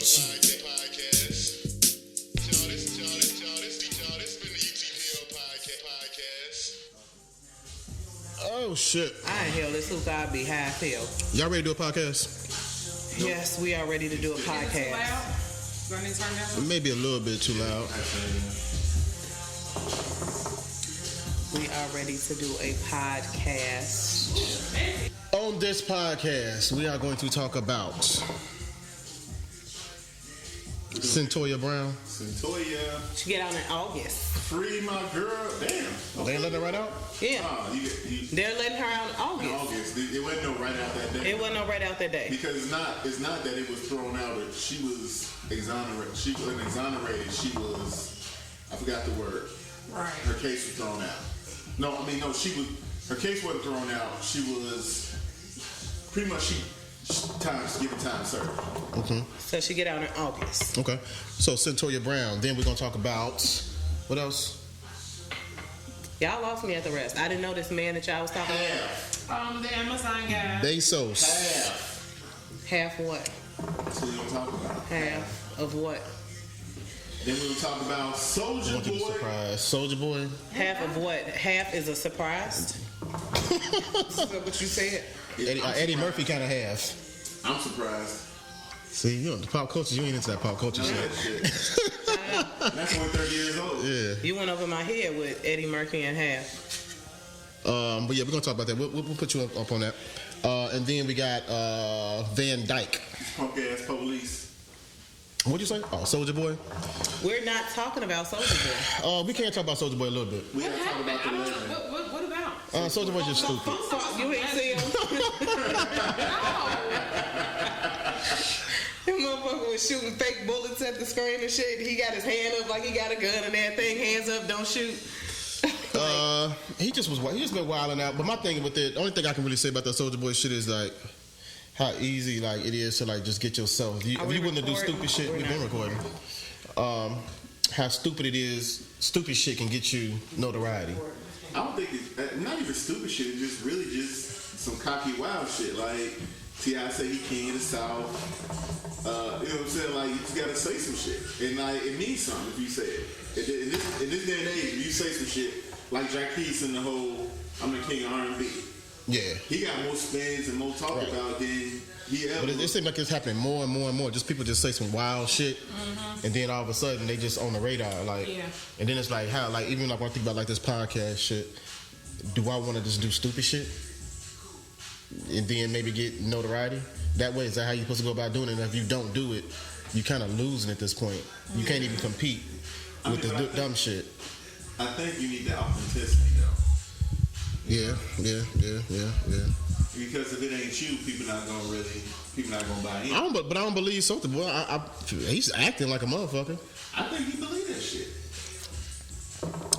Oh shit! I inhale this hookah, I'll be high as hell. Y'all ready to do a podcast? Yes, we are ready to do a podcast. Do I need to turn down? Maybe a little bit too loud. We are ready to do a podcast. On this podcast, we are going to talk about Centoya Brown. Centoya. She get out in August. Free my girl. Damn. They ain't letting her right out? Yeah. You, They're letting her out in in August. August. It wasn't no right out that day. It wasn't no right out that day. Because it's not that it was thrown out. She was exonerated. She wasn't exonerated. She was, I forgot the word. Right. Her case was thrown out. No, her case wasn't thrown out. She was pretty much given time served. Okay. So she get out in August. Okay. So Centoya Brown. Then we're gonna talk about what else? Y'all lost me at the rest. I didn't know this man that y'all was talking about. Half. The Amazon guy. Bezos. Half what? That's what we're gonna talk about. Half of what? Then we will talk about Soulja Want you to Boy. surprise Soulja Boy. Half of what? Half is a surprise? Is that what you said? Eddie Murphy kind of half. I'm surprised. See, you know, the pop culture, you ain't into that pop culture None of shit. that shit. That's only 30 years old. Yeah. You went over my head with Eddie Murphy and half. But yeah, we're gonna talk about that. We'll put you up on that. And then we got Van Dyke. Punk ass police. What'd you say? Oh, Soulja Boy. We're not talking about Soulja Boy. We can't talk about Soulja Boy a little bit. We gotta talk about the I don't legend. know. What about? Soulja Boy just stupid. You ain't see him. That motherfucker was shooting fake bullets at the screen and shit. He got his hand up like he got a gun and everything. Hands up, don't shoot. He just been wilding out. But my thing with it, the only thing I can really say about that Soulja Boy shit is like how easy like it is to like just get yourself. If you wouldn't do stupid shit, we've been recording. How stupid it is. Stupid shit can get you notoriety. I don't think it's not even stupid shit. It's just really just some cocky wild shit. Like T.I. say he king of the South. You know what I'm saying? Like you just gotta say some shit, and like it means something if you say it. In this day and age, if you say some shit like Jacquees in the whole "I'm the king of R&B," Yeah. he got more spins and more talk about than he ever. But it seems like it's happening more and more and more. Just people just say some wild shit, and then all of a sudden they just on the radar. Like, and then it's like how like even like when I think about like this podcast shit, do I want to just do stupid shit and then maybe get notoriety? That way, is that how you're supposed to go about doing it? And if you don't do it, you kind of losing at this point. You can't even compete with the dumb shit. I think you need the authenticity though. Yeah. Because if it ain't you, people not gonna buy in. I don't believe something. Boy, he's acting like a motherfucker. I think he believe that shit.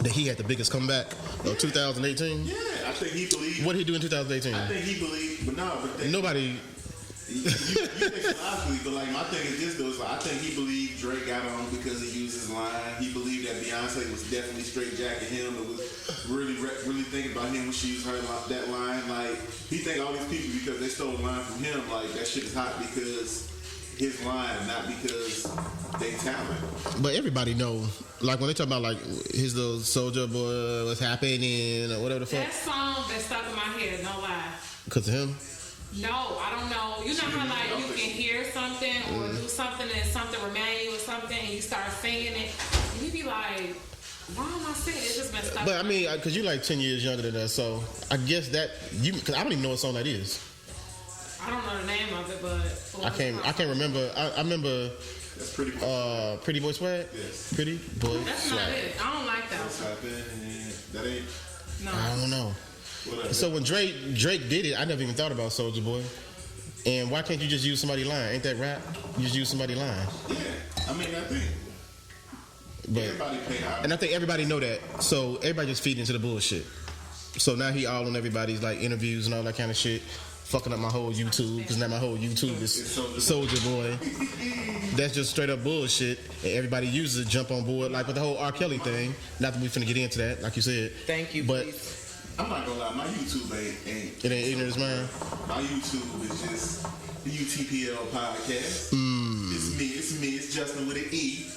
That he had the biggest comeback of 2018. Yeah, I think he believed. What did he do in 2018? I think he believed, but no, but Nobody. You think philosophy, but like my thing is this though. Is like, I think he believed Drake got on because he used his line. He believed that Beyonce was definitely straight jacking him. It was really thinking about him when she used that line. Like he think all these people because they stole a line from him. Like that shit is hot because his line, not because they talent. But everybody know, like when they talk about like his little Soulja Boy, what's happening or whatever the fuck. That song that stuck in my head, no lie. Because of him. No, I don't know. You know how like you can hear something or do something and something remind you of something and you start singing it and you be like, why am I singing? It's just been stuck. But I mean, because you're like 10 years younger than us, so I guess that because I don't even know what song that is. I don't know the name of it, but I can't remember. I remember. That's Pretty Boy Swag. Yes. Pretty Boy that's Swag. not it. I don't like that What's one. happening? That ain't. No. I don't know. Whatever. So when Drake did it, I never even thought about Soulja Boy. And why can't you just use somebody's line? Ain't that rap? You just use somebody's line. Yeah, I mean I think But everybody pay out. and I think everybody know that. So everybody just feed into the bullshit. So now he all on everybody's like interviews and all that kind of shit, fucking up my whole YouTube because now my whole YouTube is Soulja Boy. That's just straight up bullshit, and everybody uses it, jump on board like with the whole R. Kelly thing. Not that we finna get into that, like you said. Thank you, but please. I'm not gonna lie, my YouTube ain't it ain't ignorant as mine. My YouTube is just the UTPL podcast. It's me. It's Justin with an E.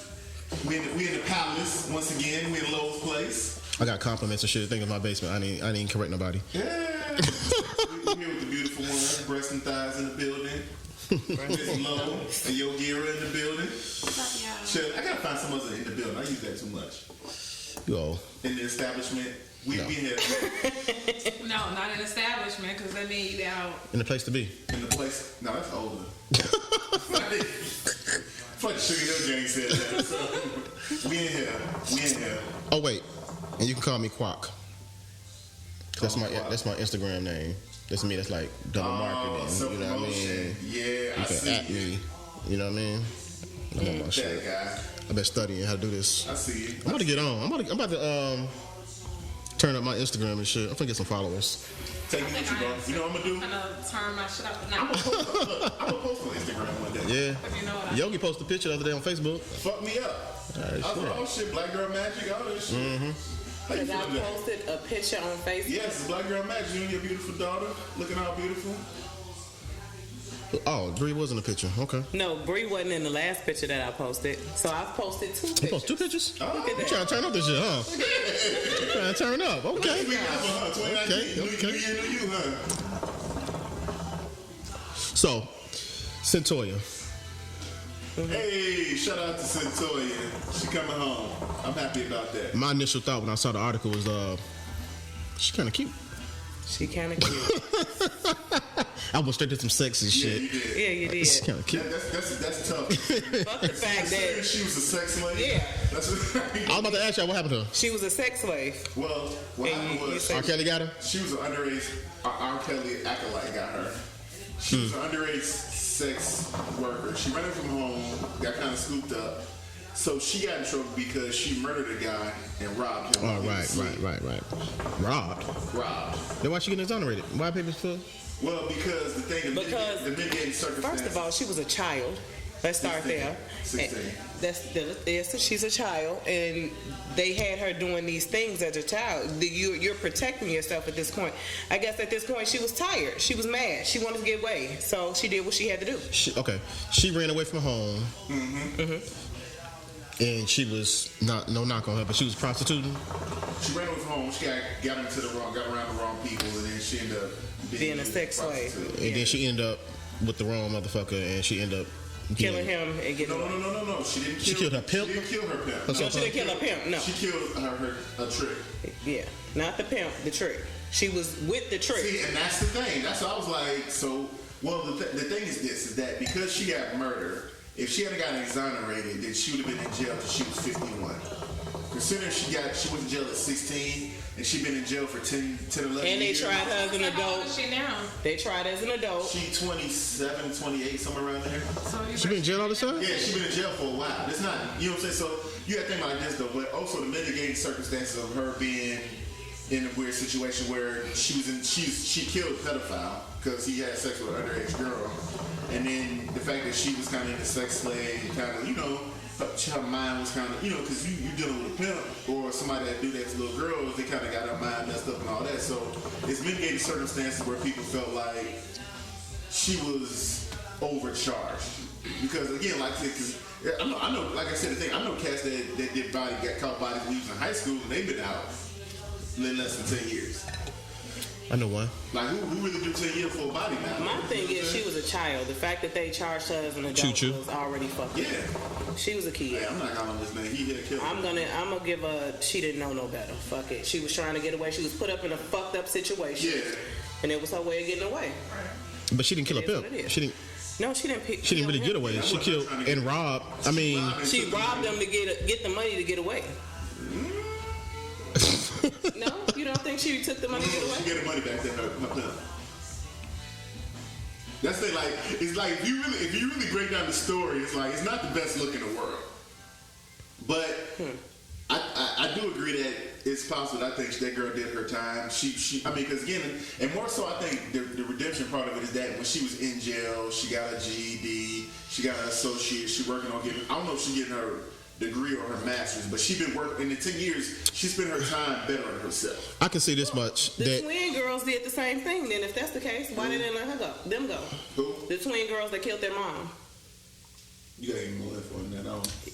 We in the palace once again. We in Lowe's place. I got compliments and shit. Think of my basement. I didn't even correct nobody. Yeah. we here with the beautiful one. Breast and thighs in the building. Miss Lowe and Yogira in the building. Shit, I gotta find some other in the building. I use that too much. Yo, In the establishment, we No. be here No, not an establishment, because that means you out. in the place to be. in the place. No, that's older. Fuck Sugar Hill Gang said that. So, we in here. We in here. Oh wait, and you can call me Quack. That's Call my me Quack. that's my Instagram name. That's me. That's like double marketing. You know what I mean? self-promotion. Yeah, You I can see at you. me. You know what I mean? I'm on my That shit. guy. I've been studying how to do this. I see you. I'm about to get on. I'm about to turn up my Instagram and shit. I'm gonna get some followers. Take it with you, bro. You know what I'm gonna do? I'm gonna turn my shit up I'm now. gonna post on Instagram one day. Yeah. You know what I Yogi posted a picture the other day on Facebook. Fuck me up. Alright, I was sure. like, oh shit, Black Girl Magic, all this shit. How you Because I feeling today? posted a picture on Facebook. Yes, it's Black Girl Magic. You and your beautiful daughter, looking all beautiful. Oh, Bree was in the picture. Okay. No, Bree wasn't in the last picture that I posted. So I've posted 2 You pictures. post 2 pictures? Oh, Look at You that. trying to turn up this shit, huh? You trying to turn up. Okay. We have her, 2019. Okay, okay. New year, new you, huh? So, Centoya. Hey, shout out to Centoya. She coming home. I'm happy about that. My initial thought when I saw the article was, she's kind of cute. She kind of cute. I went straight to some sexy Yeah, shit. you did. Yeah, you did. She's kind of cute. That's tough. Fuck the fact that She was a sex slave. Yeah. That's what I was about to ask y'all what happened to her. she was a sex slave. Well, what And happened you was said- R. Kelly got her? she was an underage. R. Kelly acolyte got her. She was an underage sex worker. She ran from home, got kind of scooped up. So she got in trouble because she murdered a guy and robbed him. Oh, while he was right. asleep. Robbed. Robbed. Then why she getting exonerated? Why papers for? Well, because the thing, Because, the mitigating circumstances. First of all, she was a child. Let's start 16. there. 16. Yes, she's a child, and they had her doing these things as a child. You're protecting yourself at this point. I guess at this point she was tired. She was mad. She wanted to get away, so she did what she had to do. She ran away from home. And she was no knock on her, but she was prostituting. She ran away from home. She got around the wrong people, and then she ended up Being a sex slave. prostitute. And then she ended up with the wrong motherfucker, and she ended up Killing him and getting away. No. She didn't. She killed her pimp? She didn't kill her pimp. That's No, what she didn't kill a pimp. No. She killed a trick. Yeah, not the pimp, the trick. She was with the trick. See, and that's the thing. That's what I was like. So, well, the thing is this: is that because she got murdered, if she hadn't gotten exonerated, then she would have been in jail until she was 51. Considering she went to jail at 16, and she been in jail for 10, 11 And they years. tried her as an How old adult. is she now? They tried as an adult. She 27, 28, somewhere around there. So you She been in jail all this time? Yeah, she been in jail for a while. It's not, you know what I'm saying? So you got to think like this though, but also the mitigating circumstances of her being in a weird situation where she killed a pedophile because he had sex with an underage girl, and then the fact that she was kind of in a sex slave, kind of, you know, her mind was kind of, you know, because you dealing with a pimp or somebody that do that to little girls, they kind of got her mind messed up and all that. So it's mitigating circumstances where people felt like she was overcharged. Because again, like cause I know, like I said, the thing, I know cats that did got caught bodies when he was in high school and they've been out in less than 10 years. I know one. Like who really do 10 years for a body now? My thing is, she was a child. The fact that they charged her as an adult Choo-choo. was already fucked up. Yeah. She was a kid. Hey, I'm not calling this man. He hit a killer. I'm gonna give her. She didn't know no better. Fuck it. She was trying to get away. She was put up in a fucked up situation. Yeah. And it was her way of getting away. But she didn't kill a It is pimp. what it is. She didn't. No, she didn't. She didn't really get away. She killed and robbed. I mean, She robbed them to get the money to get away. No, you don't think she took the money to get She away? get her money back to her pimp. That's the thing, like, it's like if you really break down the story, it's like it's not the best look in the world. But I do agree that it's possible. I think that girl did her time. She I mean, because again, and more so, I think the redemption part of it is that when she was in jail, she got a GED, she got an associate, she working on getting. I don't know if she getting her degree or her master's, but she been working in the 10 years. She spent her time bettering herself. I can see this much. The That twin girls did the same thing. Then, if that's the case, why didn't they let her go? Them go. Who? The twin girls that killed their mom. You gotta give me more info on that.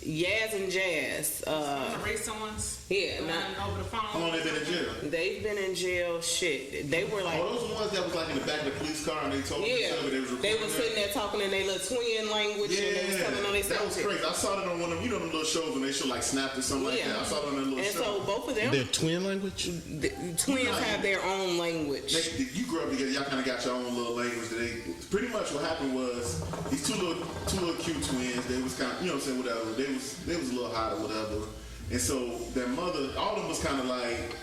Yaz and Jazz. The recent ones. Yeah, The not- one over the phone. How long they been in jail? They've been in jail. Shit, they were like. Oh, those ones that was like in the back of the police car and they told them Yeah, they was they recording was that. sitting there talking in their little twin language, and they was telling on Yeah, that was themselves. crazy. I saw that on one of them, them little shows when they show like Snapped or something like Yeah. that. I saw it on that little And show. so both of them, Their twin language. the twins have their own language. You grew up together, y'all kind of got your own little language. That they pretty much what happened was these two little cute twins. They was kind of, you know what I'm saying, whatever. They was a little hot or whatever. And so their mother, all of them was kind of like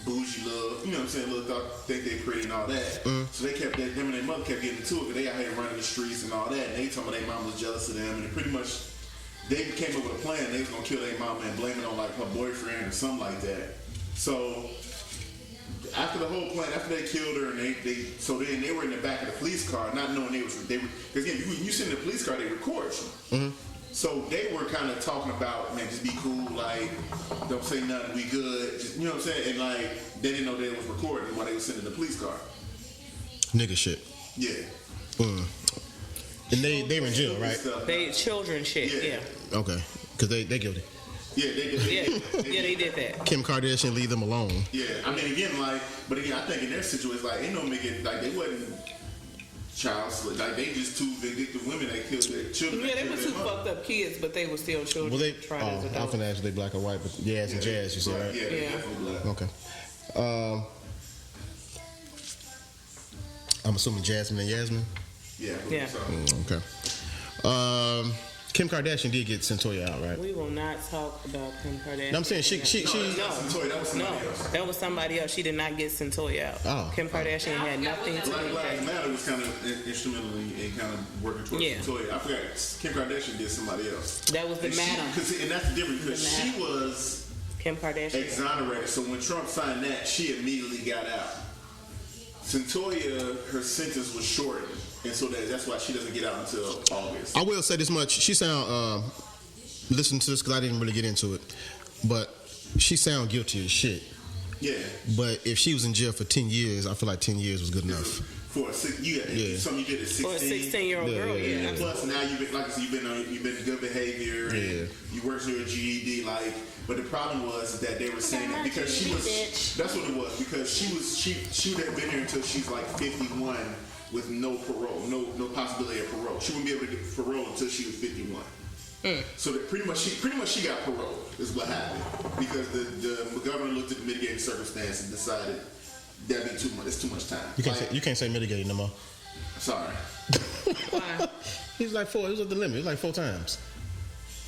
bougie love, you know what I'm saying, little think they pretty and all that. So they kept them and their mother kept getting into it because they out here running the streets and all that. And they told me their mom was jealous of them, and pretty much they came up with a plan. They was gonna kill their mama and blame it on like her boyfriend or something like that. So after the whole plan, after they killed her, and then they were in the back of the police car, not knowing they were because again, you sit in the police car, they record you. So they were kind of talking about, man, just be cool, like don't say nothing, we good, just, you know what I'm saying, and like they didn't know they was recording while they was sitting in the police car. Nigga shit. Yeah. And they were in jail, right? Stuff. They children shit. Yeah. Yeah, Okay, because they guilty. Yeah, they did. yeah, they did that. Kim Kardashian, leave them alone. Yeah, I mean, again, but again, I think in their situation, like, ain't no nigga, like, they wasn't child slave. Like, they just two vindictive women that killed their children. Yeah, they that were killed two their mother. fucked up kids, but they were still children. Well, they. tried as I'm adults. finna ask they black or white, but Yaz and Jazz, you said, right? Yeah, they Yeah. definitely black. Okay. I'm assuming Jasmine and Yasmin. Yeah. Yeah. So. Okay. Kim Kardashian did get Centoya out, right? We will not talk about Kim Kardashian. No, I'm saying she. No, Centoya, that was somebody no, else. that was somebody else. She did not get Centoya out. Oh. Kim Kardashian had nothing to do Black with Lives that. Matter was kind of instrumental in kind of working towards Yeah. Toya. I forgot. Kim Kardashian did somebody else. That was the And madam. And that's the difference because The she madam. was Kim Kardashian. exonerated. So when Trump signed that, she immediately got out. Centoya, her sentence was shortened, and so that's why she doesn't get out until August. I will say this much. She sound. Listen to this because I didn't really get into it, but she sound guilty as shit. Yeah. But if she was in jail for 10 years, I feel like 10 years was good enough. For a six, you got Yeah. something you did at 16. For a 16-year-old Yeah, girl, yeah, yeah. yeah. And plus, now you've been, like I said, you've been good behavior. And Yeah. You worked through a GED, like. But the problem was that they were saying that because she was. That's what it was because she would have been here until she's like 51 with no parole, no possibility of parole. She wouldn't be able to get parole until she was 51. So that pretty much she got parole is what happened because the governor looked at the mitigating circumstance and decided that'd be too much. It's too much time. You can't say mitigating no more. Sorry. Why? He was like 4. He was at the limit. He was like 4 times.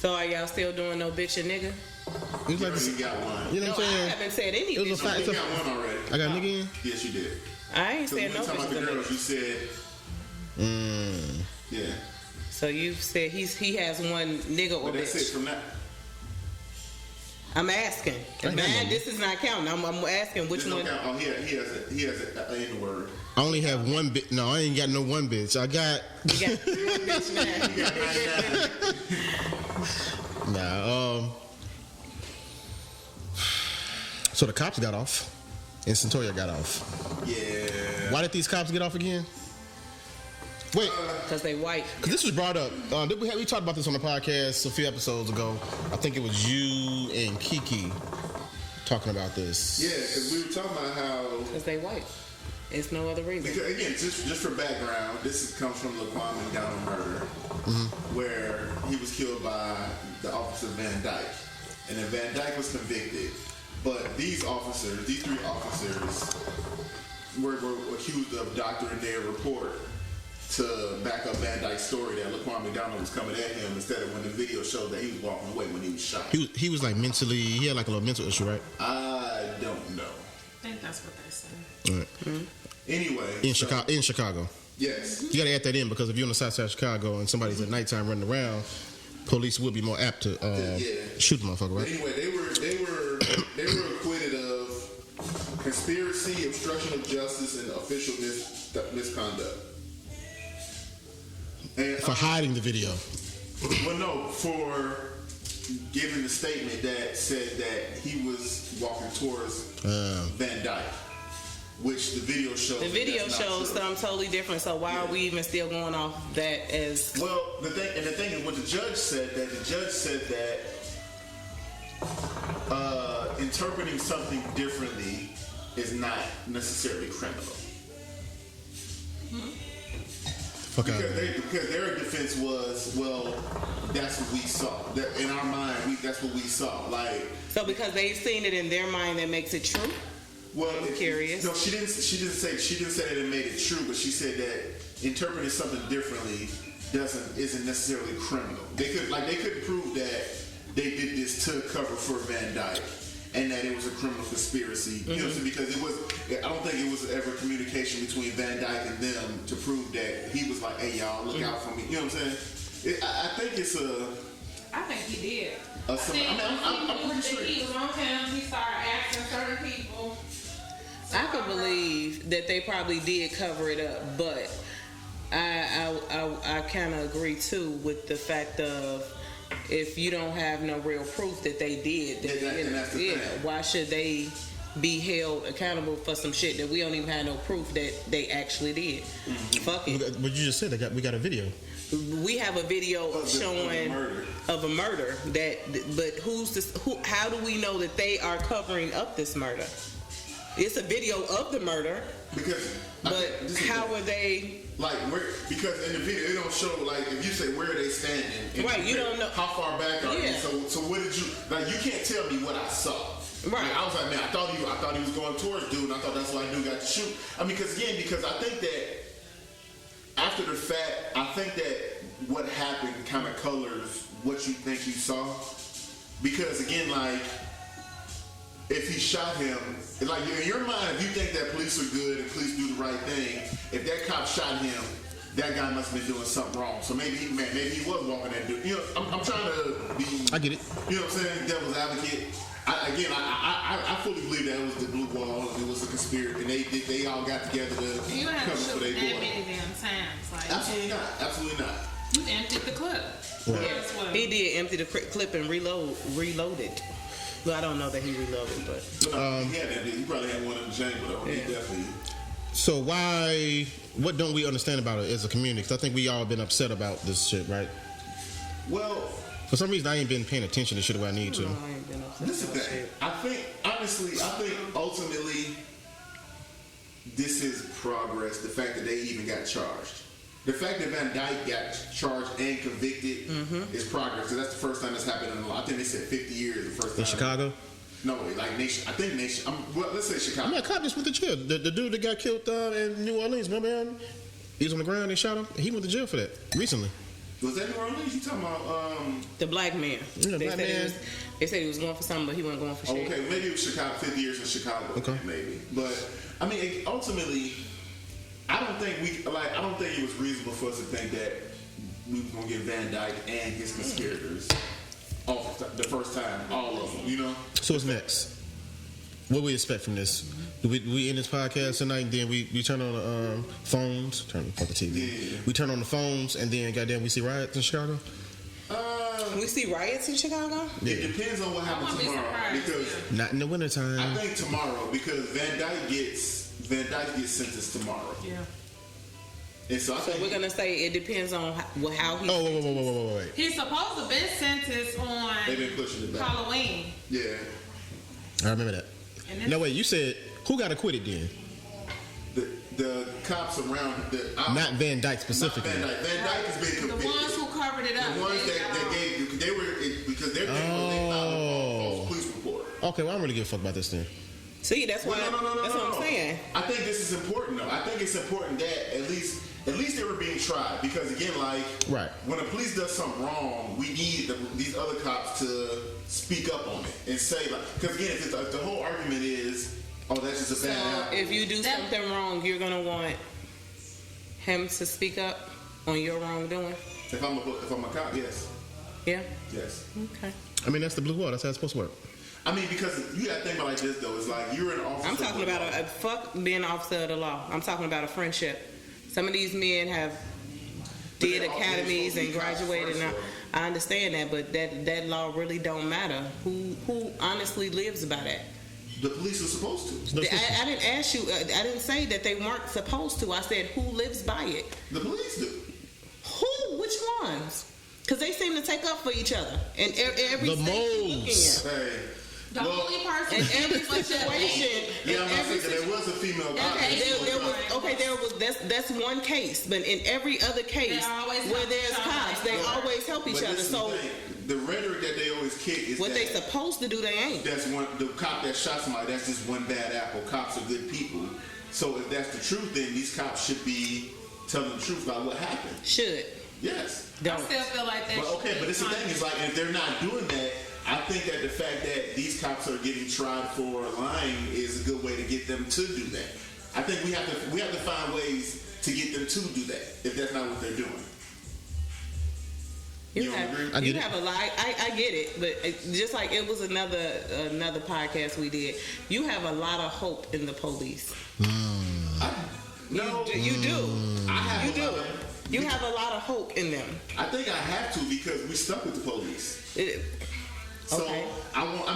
So are y'all still doing no bitch and nigga? He was You like, already got one. you know No, what I'm I saying? haven't said any It was a bitch. fact. You got one already. I got a nigga in. Yes, you did. I ain't So when said you no talking about bitches the and girls, niggas. you said, yeah. So you said he has one nigga or But that's it bitch. from that. I'm asking. I ain't got Man, no- this is not counting. I'm asking which There's no one. count. Oh, he has an in the word. I only have one bitch. No, I ain't got no one bitch. I got. You got one bitch now. He got 99. Nah. So the cops got off, and Centoya got off. Yeah. Why did these cops get off again? Wait, Because they white. because this was brought up. We talked about this on the podcast a few episodes ago. I think it was you and Kiki talking about this. Yeah, because we were talking about how. Because they white. It's no other reason. Because again, just for background, comes from the Laquan McDonald murder, where he was killed by the officer Van Dyke, and then Van Dyke was convicted. But these three officers, were accused of doctoring their report to back up Van Dyke's story that Laquan McDonald was coming at him instead of when the video showed that he was walking away when he was shot. He was like mentally. He had like a little mental issue, right? I don't know. I think that's what they said. All right. Anyway, In so- Chicago. In Chicago. Yes. You got to add that in because if you're on the south side of Chicago and somebody's at nighttime running around, police will be more apt to shoot the motherfucker, But right? anyway, they were acquitted of conspiracy, obstruction of justice, and official misconduct. And For hiding the video. well, no, for giving the statement that said that he was walking towards Van Dyke which the video shows. The video that's not shows true. something totally different. So why are we even still going off that as? Well, the thing is, what the judge said that interpreting something differently is not necessarily criminal. Fuck out. Because their defense was, well, that's what we saw. That in our mind, that's what we saw. Like, So because they've seen it in their mind, that makes it true. well, I'm curious. No, she didn't say that it made it true, but she said that interpreting something differently isn't necessarily criminal. They couldn't prove that they did this to cover for Van Dyke. And that it was a criminal conspiracy, you know what I'm saying? Because I don't think it was ever communication between Van Dyke and them to prove that he was like, hey y'all, look out for me. You know what I'm saying? I think it's I think he did. I'm pretty sure. He was on him. He started asking certain people. I could believe that they probably did cover it up, but I kind of agree too with the fact of, if you don't have no real proof that they did, then that's the thing. why should they be held accountable for some shit that we don't even have no proof that they actually did? Fuck it. But you just said we got a video. We have a video showing of a murder but how do we know that they are covering up this murder? It's a video of the murder, but how are they? Like, because in the video it don't show, like, if you say where are they standing, Right, you don't know how far back are Yeah. you. So what did you like? You can't tell me what I saw. Right. Like, I was like, man, I thought he was going towards dude, and I thought that's why dude got to shoot. I mean, because I think that after the fact, I think that what happened kind of colors what you think you saw. Because again, like, if he shot him, like in your mind, if you think that police are good and police do the right thing, if that cop shot him, that guy must have been doing something wrong. So maybe he was walking that dude. You know, I'm trying to be. I get it. You know what I'm saying? Devil's advocate. I fully believe that it was the blue wall. It was a conspiracy, and they all got together to You don't have cover to for shoot their that boy. many damn times. Like, Absolutely not. Absolutely not. you emptied the clip. Right. Guess what? He did empty the clip and reload it. Well, I don't know that he reloaded, but He had that. He probably had one in the chamber though. He definitely. So what don't we understand about it as a community? Because I think we all been upset about this shit, right? Well, For some reason, I ain't been paying attention to shit the way I need to. I ain't been upset this is the about thing. shit. I think ultimately, this is progress. The fact that they even got charged. The fact that Van Dyke got charged and convicted is progress. So that's the first time that's happened in a lot. I think they said 50 years. The first time In Chicago? No, like nation. I think nation. Well, let's say Chicago. I mean, a cop just went to jail. The dude that got killed in New Orleans, remember him? He was on the ground, they shot him. He went to jail for that recently. Was that New Orleans? You talking about? The black man. Yeah, they black said man. They said he was going for something, but he wasn't going for shit. Okay, maybe it was Chicago. 50 years in Chicago. Okay. Maybe, but I mean, ultimately, I don't think it was reasonable for us to think that we was gonna get Van Dyke and his conspirators off the first time, all of them. You know. So what's next? What we expect from this? Do we end this podcast tonight, and then we turn on the phones, turn on the TV. Yeah. We turn on the phones, and then goddamn, we see riots in Chicago. We see riots in Chicago? It depends on what happens wouldn't be tomorrow surprised, because Not in the wintertime. I think tomorrow because Van Dyke gets sentenced tomorrow, Yeah. and so I So think we're gonna say it depends on how he. Oh, wait. He's supposed to be sentenced on they've been pushing it back. Halloween. Yeah. I remember that. And this- No, wait, you said who got acquitted then? The cops around Not Van Dyke specifically. Not Van Dyke. Van Dyke has been The convicted. ones who covered it up. The ones they got that off. gave they were because they filed a false police report. Okay, well, I don't really give a fuck about this then. See, that's why. No, That's what I'm saying. I think this is important though. I think it's important that at least they were being tried because again, like Right. when the police does something wrong, we need these other cops to speak up on it and say like because again, if the whole argument is that's just a So bad apple. if you do something wrong, you're gonna want him to speak up on your wrongdoing. If I'm a cop, yes. Yeah. Yes. Okay. I mean, that's the blue wall. That's how it's supposed to work. I mean, because you got to think about it like this though. It's like you're an officer. I'm talking about a fuck being an officer of the law. I'm talking about a friendship. Some of these men have did they're all- they're academies and supposed to be cops graduated. first, And though. I understand that, but that law really don't matter. Who honestly lives by that? The police are supposed to. No I system. didn't ask you. I didn't say that they weren't supposed to. I said who lives by it. The police do. Who? Which ones? Because they seem to take up for each other in every The state you look moles. in. Hey. The Well, only person In every situation, Yeah, in I'm every not saying there was a female Okay, cop. there was that's one case, but in every other case They always where help there's each other. cops, they always help each But other. this is So the thing. The rhetoric that they always kick is what that they supposed to do, they ain't. that's one. The cop that shot somebody, that's just one bad apple. Cops are good people. So if that's the truth, then these cops should be telling the truth about what happened. Should Yes. I don't. still feel like that. But should okay, be but it's the thing punished. is like if they're not doing that, I think that the fact that these cops are getting tried for lying is a good way to get them to do that. I think we have to find ways to get them to do that if that's not what they're doing. You don't agree? I get You it. have a lie. I get it, but just like it was another podcast we did, you have a lot of hope in the police. No, You do. I have You a do. lot of- You have a lot of hope in them. I think I have to because we stuck with the police. So Okay. I want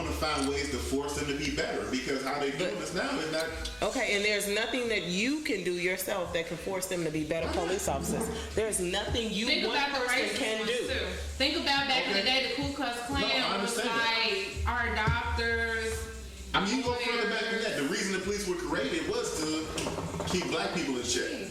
to find ways to force them to be better because how they doing this now is not. Okay, and there's nothing that you can do yourself that can force them to be better police officers. There's nothing you Think one about the person racist can ones do. too. Think about back in the Okay. day, the Ku Klux Klan No, I was understand like our doctors. I mean, you go further back than that. The reason the police were created was to keep black people in check.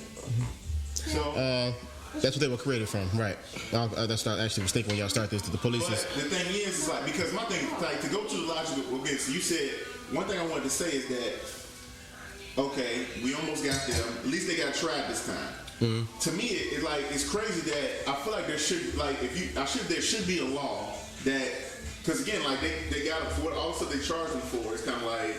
So, That's what they were created from, right? That's not actually mistaken when y'all start this. The police but is. the thing is like because my thing, like to go to the logical. Okay, so you said one thing I wanted to say is that okay, we almost got them. At least they got tried this time. To me, it's crazy that I feel like there should there should be a law that because again, like they got them for what also they charge them for. It's kind of like.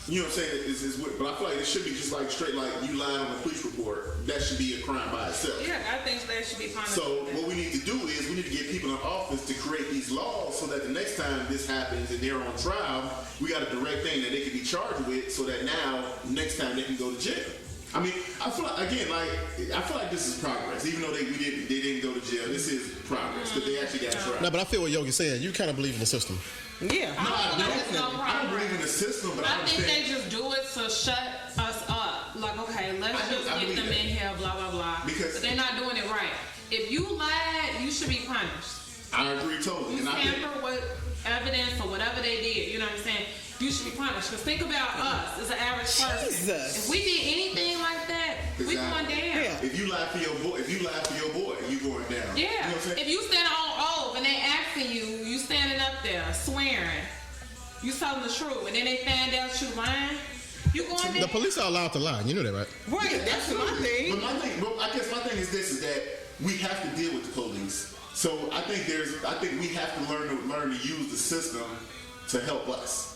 You know what I'm saying? It's weird, but I feel like it should be just like straight, like you lied on a police report. That should be a crime by itself. Yeah, I think that should be punished. So what we need to do is we need to get people in office to create these laws so that the next time this happens and they're on trial, we got a direct thing that they can be charged with, so that now next time they can go to jail. I mean, I feel like again, I feel like this is progress. Even though they didn't go to jail, this is progress because they actually got tried. No, but I feel what Yogi's saying. You kind of believe in the system. Yeah. I don't feel like it's no I don't believe in problem. the system, but I I think understand. they just do it to shut us up. Like, okay, let's I just get believe them that. in here, blah, blah, blah. Because- but they're not doing it right. If you lied, you should be punished. I agree totally, You and I think. tamper with evidence or whatever they did, you know what I'm saying? You should be punished. Because think about us as an average person. Jesus. If we did anything like that, we going Exactly. down. Yeah. If you lie for your boy, you going down. Yeah. You know what I'm saying? If you stand on oath and they asking you standing up there swearing, you telling the truth, and then they find out you lying, you going The down. police are allowed to lie. You know that, right? Right, that's my thing. But I guess my thing is this: is that we have to deal with the police. So I think we have to learn to use the system to help us.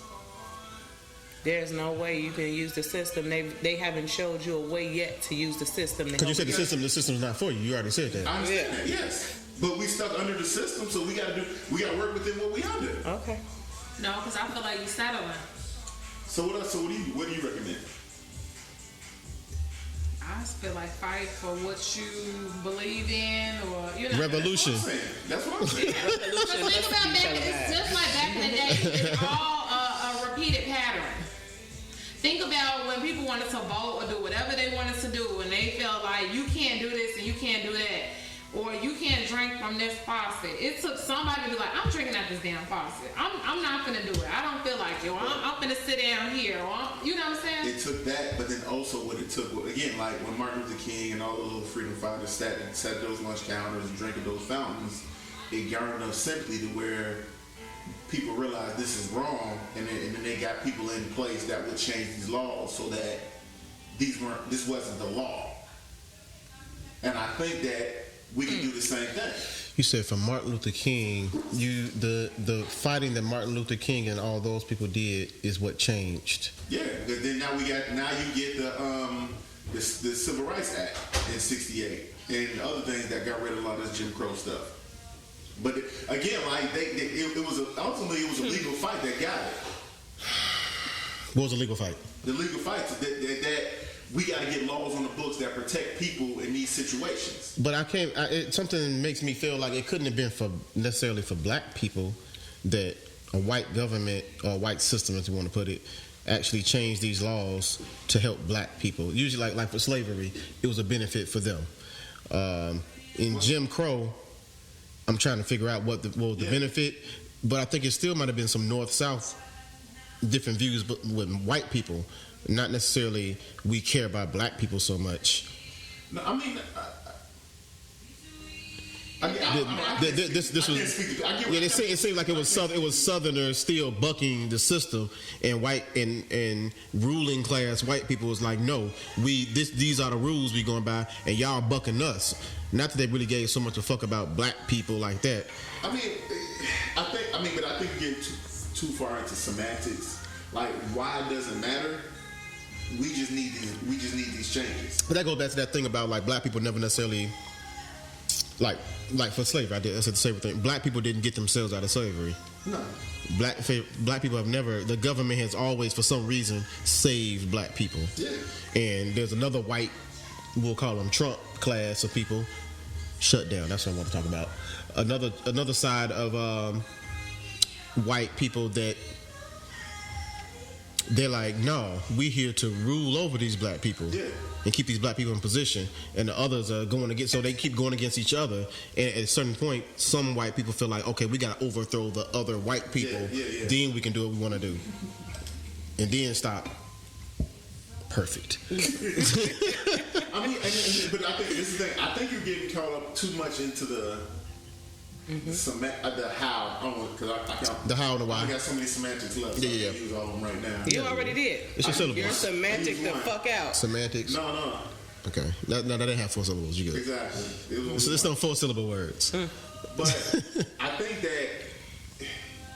There's no way you can use the system. They haven't showed you a way yet to use the system. Because you said the system's not for you. You already said that. I understand that, yes. But we stuck under the system, so we got to work within what we under. Okay. No, because I feel like you settling. So what else? So what do you recommend? I just feel like fight for what you believe in, or you know. Revolution. That's what I'm saying. Because think about back, it's just like back in the day. It's all a repeated pattern. Think about when people wanted to vote or do whatever they wanted to do, and they felt like you can't do this and you can't do that, or you can't drink from this faucet. It took somebody to be like, I'm drinking out this damn faucet. I'm not gonna do it. I don't feel like it. Or I'm gonna sit down here. Or you know what I'm saying? It took that, but then also what it took, again, like when Martin Luther King and all the little freedom fighters sat at those lunch counters and drinking those fountains, it garnered enough sympathy to where people realized this is wrong, and then they got people in place that would change these laws so that this wasn't the law. And I think that we can do the same thing. You said for Martin Luther King, the fighting that Martin Luther King and all those people did is what changed. Yeah, because then now you get the Civil Rights Act in '68 and other things that got rid of a lot of this Jim Crow stuff. But again, like ultimately it was a legal fight that got it. What was a legal fight? The legal fight that we got to get laws on the books that protect people in these situations. But something makes me feel like it couldn't have been necessarily for black people that a white government or a white system, as you want to put it, actually changed these laws to help black people. Usually, like for slavery, it was a benefit for them. In Jim Crow, I'm trying to figure out what was the benefit, but I think it still might have been some north-south different views, but with white people, not necessarily we care about black people so much. No, I mean, this was it seemed like it was Southerners still bucking the system, and white and ruling class white people was like, no, these are the rules we going by, and y'all bucking us. Not that they really gave so much a fuck about black people like that. I think you get too far into semantics. Like, why it doesn't matter? We just need these changes. But that goes back to that thing about like black people never necessarily like for slavery. I said the same thing. Black people didn't get themselves out of slavery. No. Black people have never. The government has always, for some reason, saved black people. Yeah. And there's another white, we'll call them Trump class of people, shut down. That's what I want to talk about. Another side of white people that they're like, no, we here to rule over these black people and keep these black people in position, and the others are going against, so they keep going against each other, and at a certain point some white people feel like, okay, we got to overthrow the other white people, then we can do what we want to do, and then stop. Perfect. I mean, but I think this is the thing. I think you're getting caught up too much into the how. I don't know, because I the how and the why. I got so many semantics left. So I can use all of them right now. You already did. It's your syllables. You're semantic the fuck out. Semantics. No. Okay. No, that didn't have 4 syllables. You good? Exactly. So there's some 4 syllable words. But I think that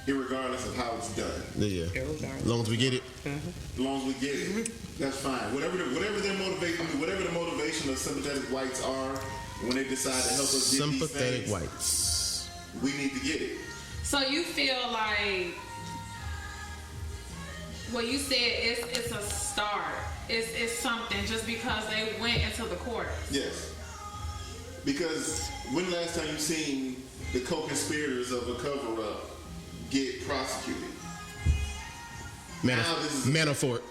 irregardless of how it's done, As long as we get it. as long as we get it, that's fine. Whatever the motivation of sympathetic whites are when they decide to help us get these Sympathetic things, whites. we need to get it. So you feel like, well, you said it's a start. It's something just because they went into the court. Yes. Because when the last time you seen the co-conspirators of a cover-up get prosecuted? Manafort.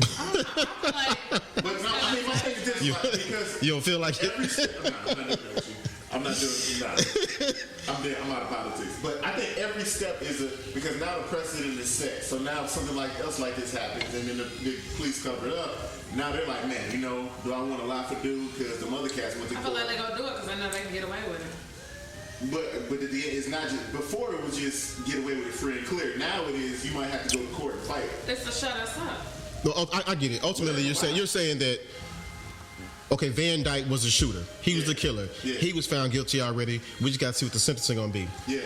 But no, I mean, my thing is this, like, because you don't feel like it? I'm not doing it. I'm out of politics. But I think every step is because now the precedent is set. So now if something else like this happens, and then the police cover it up, now they're like, man, do I want to lie for dude? Because the other cats went to court. I feel like they're going to do it because I know they can get away with it. But at the end, it's not just, before it was just get away with it free and clear. Now it is, you might have to go to court and fight. It's to shut us up. No, I get it. Ultimately, you're saying that, okay, Van Dyke was the shooter. He was the killer. Yeah. He was found guilty already. We just got to see what the sentencing going to be. Yeah.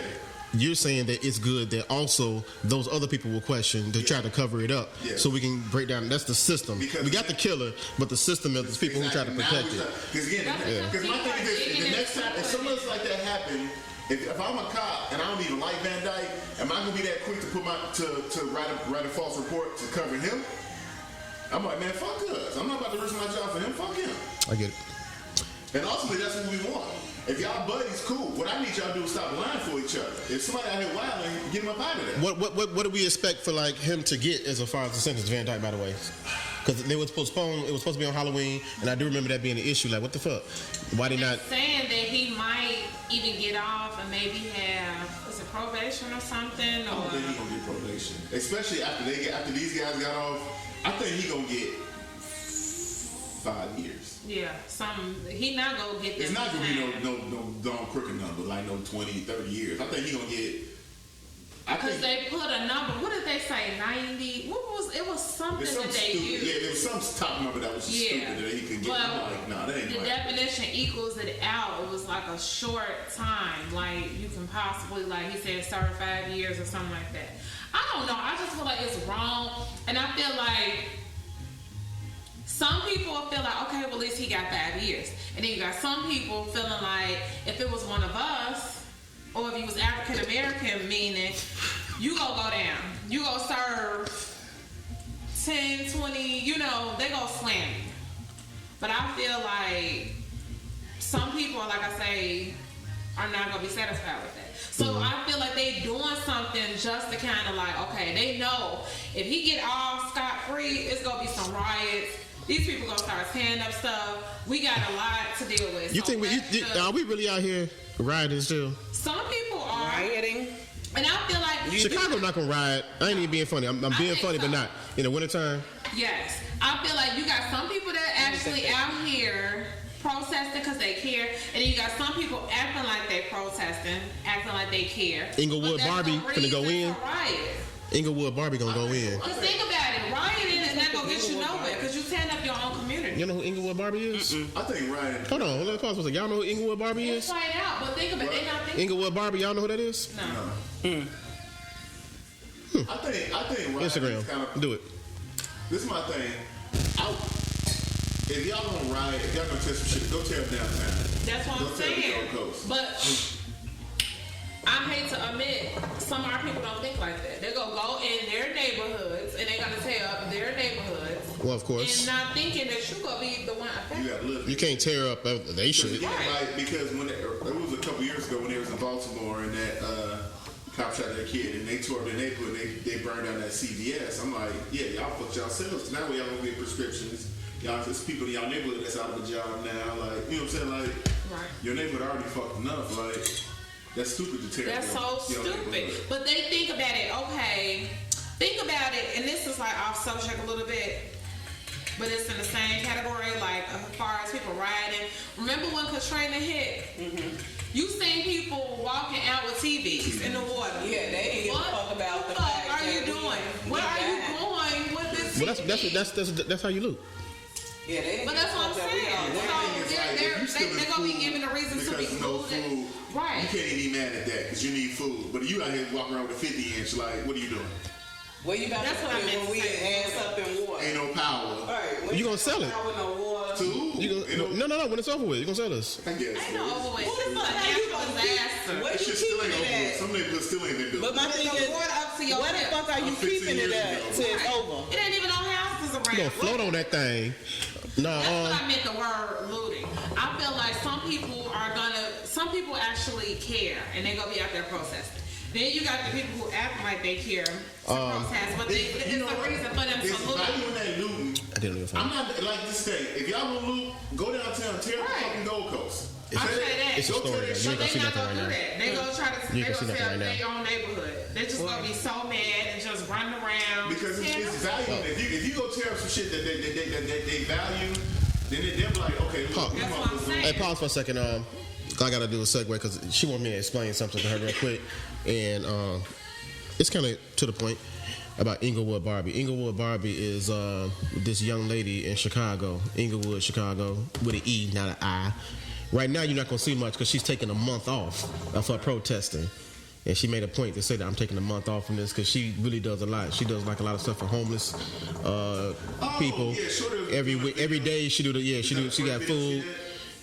You're saying that it's good that also those other people will question to try to cover it up, so we can break down. That's the system. Because we got the killer, but the system is people who try to protect it. Because my thing is this: the next time, if something else like that happens, if I'm a cop and I don't even like Van Dyke, am I gonna be that quick to put to write a false report to cover him? I'm like, man, fuck us. I'm not about to risk my job for him. Fuck him. I get it. And ultimately, that's what we want. If y'all buddies, cool. What I need y'all to do is stop lying for each other. If somebody out here wilding, get him up out of there. What do we expect for like him to get as far as the sentence, Van Dyke, by the way? Because they was postponed. It was supposed to be on Halloween, and I do remember that being an issue. Like, what the fuck? Why did not? Saying that he might even get off and maybe have probation or something. I don't think he gonna get probation, especially after these guys got off. I think he gonna get 5 years. Yeah, he not gonna get this. It's not gonna be no Don Crooked number, like no 20, 30 years. I think he gonna get. Because they put a number. What did they say? 90. It was something that they used. Yeah, there was some top number that was just stupid that he could get. But like, nah, that ain't the definition equals it out. It was like a short time. Like you can possibly, like he said, serve 5 years or something like that. I don't know. I just feel like it's wrong, and I feel like some people feel like, okay, well, at least he got 5 years, and then you got some people feeling like if it was one of us. Or if you was African American, meaning you gonna go down. You gonna serve 10, 20, they gonna slam you. But I feel like some people, like I say, are not gonna be satisfied with that. So I feel like they doing something just to kind of like, okay, they know if he get off scot-free, it's gonna be some riots. These people gonna start tearing up stuff. We got a lot to deal with. You So think are we really out here rioting still? some people are, Rioting. and I feel like Chicago not gonna riot. I ain't even being funny. I'm being think funny, but so. not in the wintertime. yes, I feel like you got some people that actually out here protesting because they care, and then you got some people acting like they protesting, acting like they care. Inglewood But that's Barbie no finna go reason in. to riot. Inglewood Barbie gonna go in. Cause think about it, rioting is not gonna get you nowhere because you tearing up your own community. You know who Inglewood Barbie is? I think Ryan. Hold on, let's pause for a second. Y'all know who Inglewood Barbie It's is? played out, but think about it, they not thinking. Inglewood Barbie, y'all know who that is? No. I think Ryan Instagram. is kind of. Do it. This is my thing. If y'all gonna riot, if y'all gonna test some shit, go tear up downtown. That's what Go I'm tear up the saying. Gold Coast. But I hate to admit, some of our people don't think like that. They're gonna go in their neighborhoods and they're gonna tear up their neighborhoods Well, of and course. not thinking that you're gonna be the one You affected. gotta live. You can't tear up they shit. Yeah, like, because when it was a couple years ago when they was in Baltimore and that cop shot that kid and they tore up their neighborhood and they burned down that CVS. I'm like, yeah, y'all fucked yourselves. Now we y'all gonna get prescriptions. Y'all, there's people in y'all neighborhood that's out of a job now. Like, you know what I'm saying? Like, Right. your neighborhood already fucked enough. Like, that's stupid to tear That's up so your stupid. neighborhood. But they think about it, okay, think about it, and this is like off subject a little bit, but it's in the same category, like as far as people rioting. Remember when Katrina hit? You seen people walking out with TVs in the water. Yeah, they ain't give a fuck about the What fact are you that doing? we Where are you died. going with this Well, TV? that's how you loot. Yeah, they ain't But give that's a what I'm fuck that we saying. all So died. Thing is, like, if you stealing they're gonna be food given a reason to be because no cool. food. Right. You can't even be mad at that because you need food. But you out here walking around with a 50-inch, like, what are you doing? Where you about That's to what I put meant when to we say. ass up in water? Ain't no power. Right. when You gonna sell it. out with no water. Food? You gonna, no. When it's over with, you gonna sell this. I guess. Ain't no over with. What the This is a fuck are you natural gonna disaster. do? Where That you shit still keeping ain't it over. at? Some neighborhoods still ain't been built. But my There's thing no is, water up to your where the hip. fuck are you 15 keeping it years at ago. till it's over? It ain't even no houses around. You gonna float on that thing. No, That's what I meant the word looting. I feel like some people actually care and they gonna be out there protesting. Then you got the people who act like they care to protest, but it's You know a what? reason for them It's to loot. value in that looting. I didn't even I'm find. not like this thing. If y'all gonna loot, go downtown, tear up the Right. fucking Gold Coast. I say that. It's a Go story, tear though. that You shit ain't gonna They see not nothing gonna right do now. that. They gonna try to. You They ain't gonna see gonna nothing tell right their own neighborhood. They just gonna be so mad and just running around. Because tearing it's up value. stuff. If you go tear up some shit that they value, then they're like, okay, look, That's what I'm saying. Hey, pause for a second. I gotta do a segue because she want me to explain something to her real quick, and it's kind of to the point about Inglewood Barbie. Inglewood Barbie is this young lady in Chicago, Inglewood, Chicago, with an E, not an I. Right now, you're not gonna see much because she's taking a month off of her protesting. And she made a point to say that I'm taking a month off from this because she really does a lot. She does like a lot of stuff for homeless people. yeah, sure does. Every day she she got food.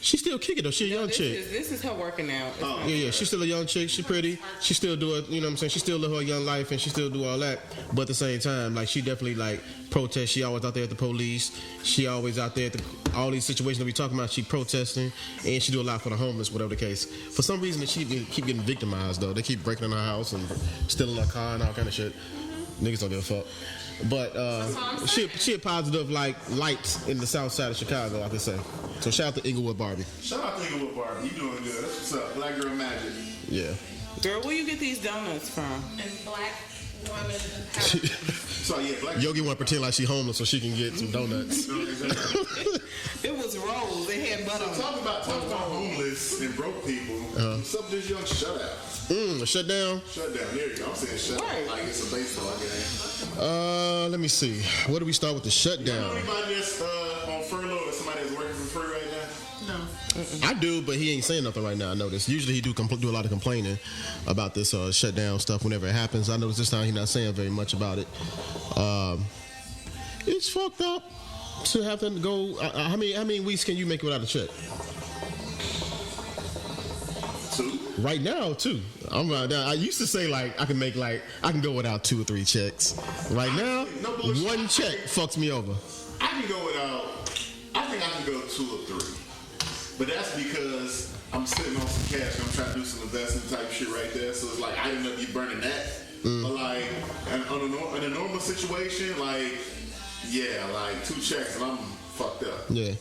She still kicking though. She a young chick. This is her working out. Yeah, she's still a young chick. She pretty. She still do it. You know what I'm saying? She still live her young life and she still do all that. But at the same time, like she definitely like protest. She always out there at the police. She always out there at all these situations that we talking about. She protesting and she do a lot for the homeless, whatever the case. For some reason, she keep getting victimized though. They keep breaking in her house and stealing her car and all kind of shit. Niggas don't give a fuck. But she a positive like light in the south side of Chicago, I could say. So shout out to Inglewood Barbie. Shout out to Inglewood Barbie. You doing good. That's what's up. Black Girl Magic. Yeah. Girl, where you get these donuts from? And black women. So yeah, Black Yogi want to pretend like she homeless so she can get some donuts. It was rolls. They had butter on it. Talk about homeless and broke people. What's up with this young shutout? Shut down. Shut down. There you go. I'm saying shut Right. like it's a baseball game. Let me see. Where do we start with the You know shutdown? anybody that's on furlough or somebody that's working for free right now? No. I do, but he ain't saying nothing right now. I noticed. Usually he do a lot of complaining about this shutdown stuff whenever it happens. I noticed this time he's not saying very much about it. It's fucked up to have to go. How many weeks can you make without a check? 2. Right now, 2. I'm right now. I used to say like I can go without 2 or 3 checks. Right now, No bullshit. 1 check fucks me over. I can go without. I think I can go 2 or 3. But that's because I'm sitting on some cash. I'm trying to do some investment type shit right there. So it's like I didn't know you burning that. But like in a normal situation, like yeah, like 2 checks and I'm fucked up. Yeah.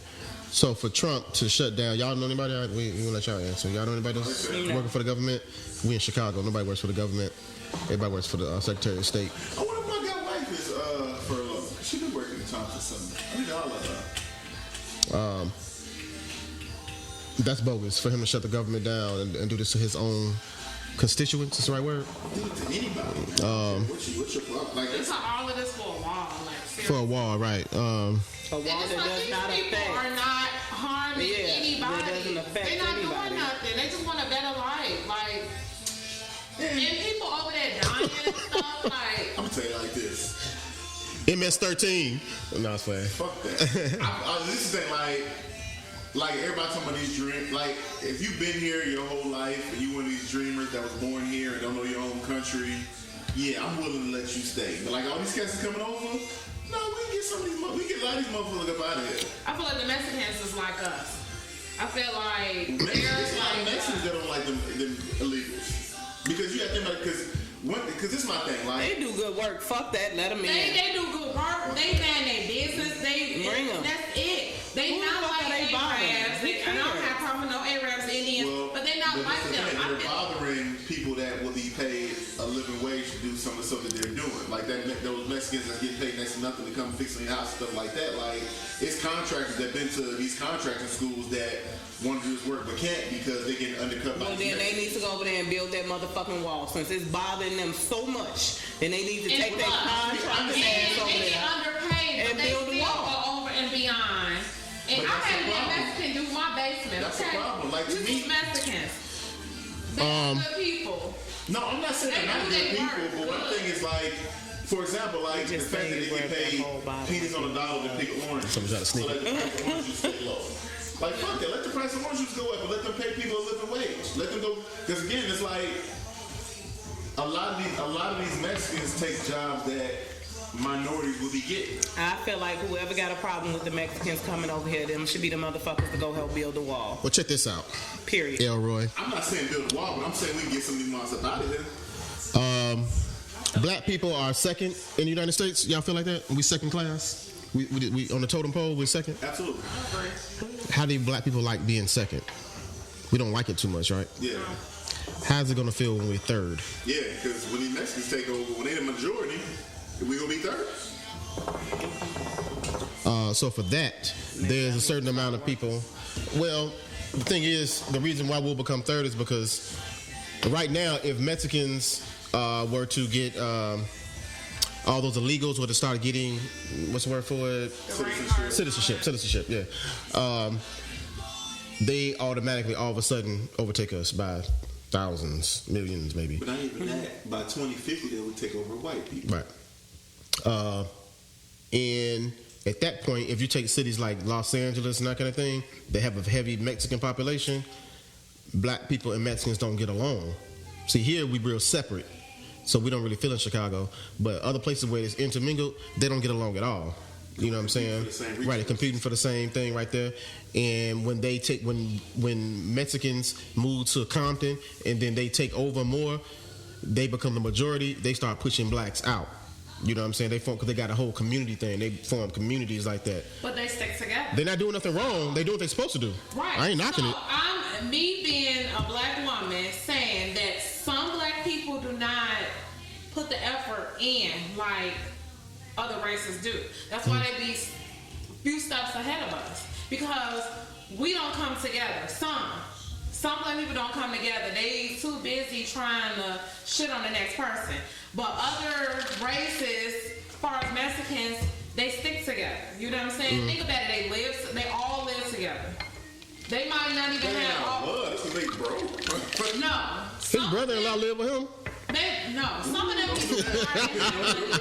So for Trump to shut down, y'all know anybody? We gonna let y'all answer. Y'all know anybody that's working for the government? We in Chicago. Nobody works for the government. Everybody works for the Secretary of State. I wonder if my god wife is furloughed. She been working at Thompson something. I think all of her. That's bogus for him to shut the government down and do this to his own constituents. Is the right word? Do it to anybody. What's your problem? Like It's all of this for a wall. Like, For a wall, right? A wall and that it's like does these not people affect. are not harming anybody. That doesn't affect They're not anybody. doing nothing. They just want a better life. Like, and people over there dying and stuff. Like, I'm gonna tell you like this. MS-13. No, it's fine. Fuck that. This is the thing, like everybody talking about these dreams. Like if you've been here your whole life and you one of these dreamers that was born here and don't know your own country, yeah, I'm willing to let you stay. But like all these cats are coming over, no, we can get some of these. We get a lot of these motherfuckers up out of here. I feel like the Mexicans is like us. I feel like There's they're a lot of like Mexicans that don't like them illegals because you got them like because this is my thing. Like They do good work. Fuck that. Let them in. they do good work. They man their business. They Bring 'em. That's it. They Who the not fuck like are they bothering? Arabs. Who I don't cares? have problem with no Arabs, Indians, but they not but like that's the them. thing, I they're feel- bothering people that will be paid a living wage to do some of the stuff that they're doing. Like those Mexicans that get paid next to nothing to come fix your house, stuff like that. Like it's contractors that been to these contracting schools that want to do this work but can't because they get undercut by Well, these then they Mexicans. need to go over there and build that motherfucking wall. Since it's bothering them so much, then they need to And take their plus, contracting ass and over they get there. underpaid, and but they build a still wall. go over and beyond. And But I that's had the that problem. Mexican do my basement. That's the Okay, problem. Like, to These me- Mexicans, they're good people. No, I'm not saying They they're not do good their people, work but one good. thing is like, for example, like the just fact that saying they where get that paid whole bottom pennies on a dollar to pick orange. Someone's trying to sneak So it. let the price of orange juice stay low. Like fuck that, let the price of orange juice go up, but let them pay people a living wage. Let them go, because again, it's like a lot of these Mexicans take jobs that minorities will be getting. I feel like whoever got a problem with the Mexicans coming over here, them should be the motherfuckers to go help build the wall. Well, check this out, Period. Elroy. I'm not saying build a wall, but I'm saying we can get some of these monsters out of here. Black people are second in the United States. Y'all feel like that? We second class? We on the totem pole, we're second? Absolutely. How do black people like being second? We don't like it too much, right? Yeah. How's it gonna feel when we're third? Yeah, because when these Mexicans take over, when they're the majority, we gonna be third. So for that, there's a certain amount of people. Well, the thing is, the reason why we'll become third is because right now, if Mexicans were to get all those illegals were to start getting, what's the word for it? Citizenship, yeah. They automatically, all of a sudden, overtake us by thousands, millions, maybe. But not even that. By 2050, they would take over white people. Right. And at that point, if you take cities like Los Angeles and that kind of thing, they have a heavy Mexican population. Black people and Mexicans don't get along. See, here we real separate, so we don't really feel in Chicago. But other places where it's intermingled, they don't get along at all. You know what I'm saying? For the same Right, reasons. they're competing for the same thing right there. And when they take, when Mexicans move to Compton and then they take over more, they become the majority. They start pushing blacks out. You know what I'm saying? They form, because they got a whole community thing. They form communities like that. But they stick together. They're not doing nothing wrong. They do what they're supposed to do. Right. I ain't knocking so it. I'm me being a black woman saying that some black people do not put the effort in like other races do. That's why they be few steps ahead of us, because we don't come together. Some black people don't come together. They too busy trying to shit on the next person. But other races, as far as Mexicans, they stick together. You know what I'm saying? Think about it. They all live together. They might not even have all. Blood, that's what they broke. No. His brother-in-law live with him. Some of them people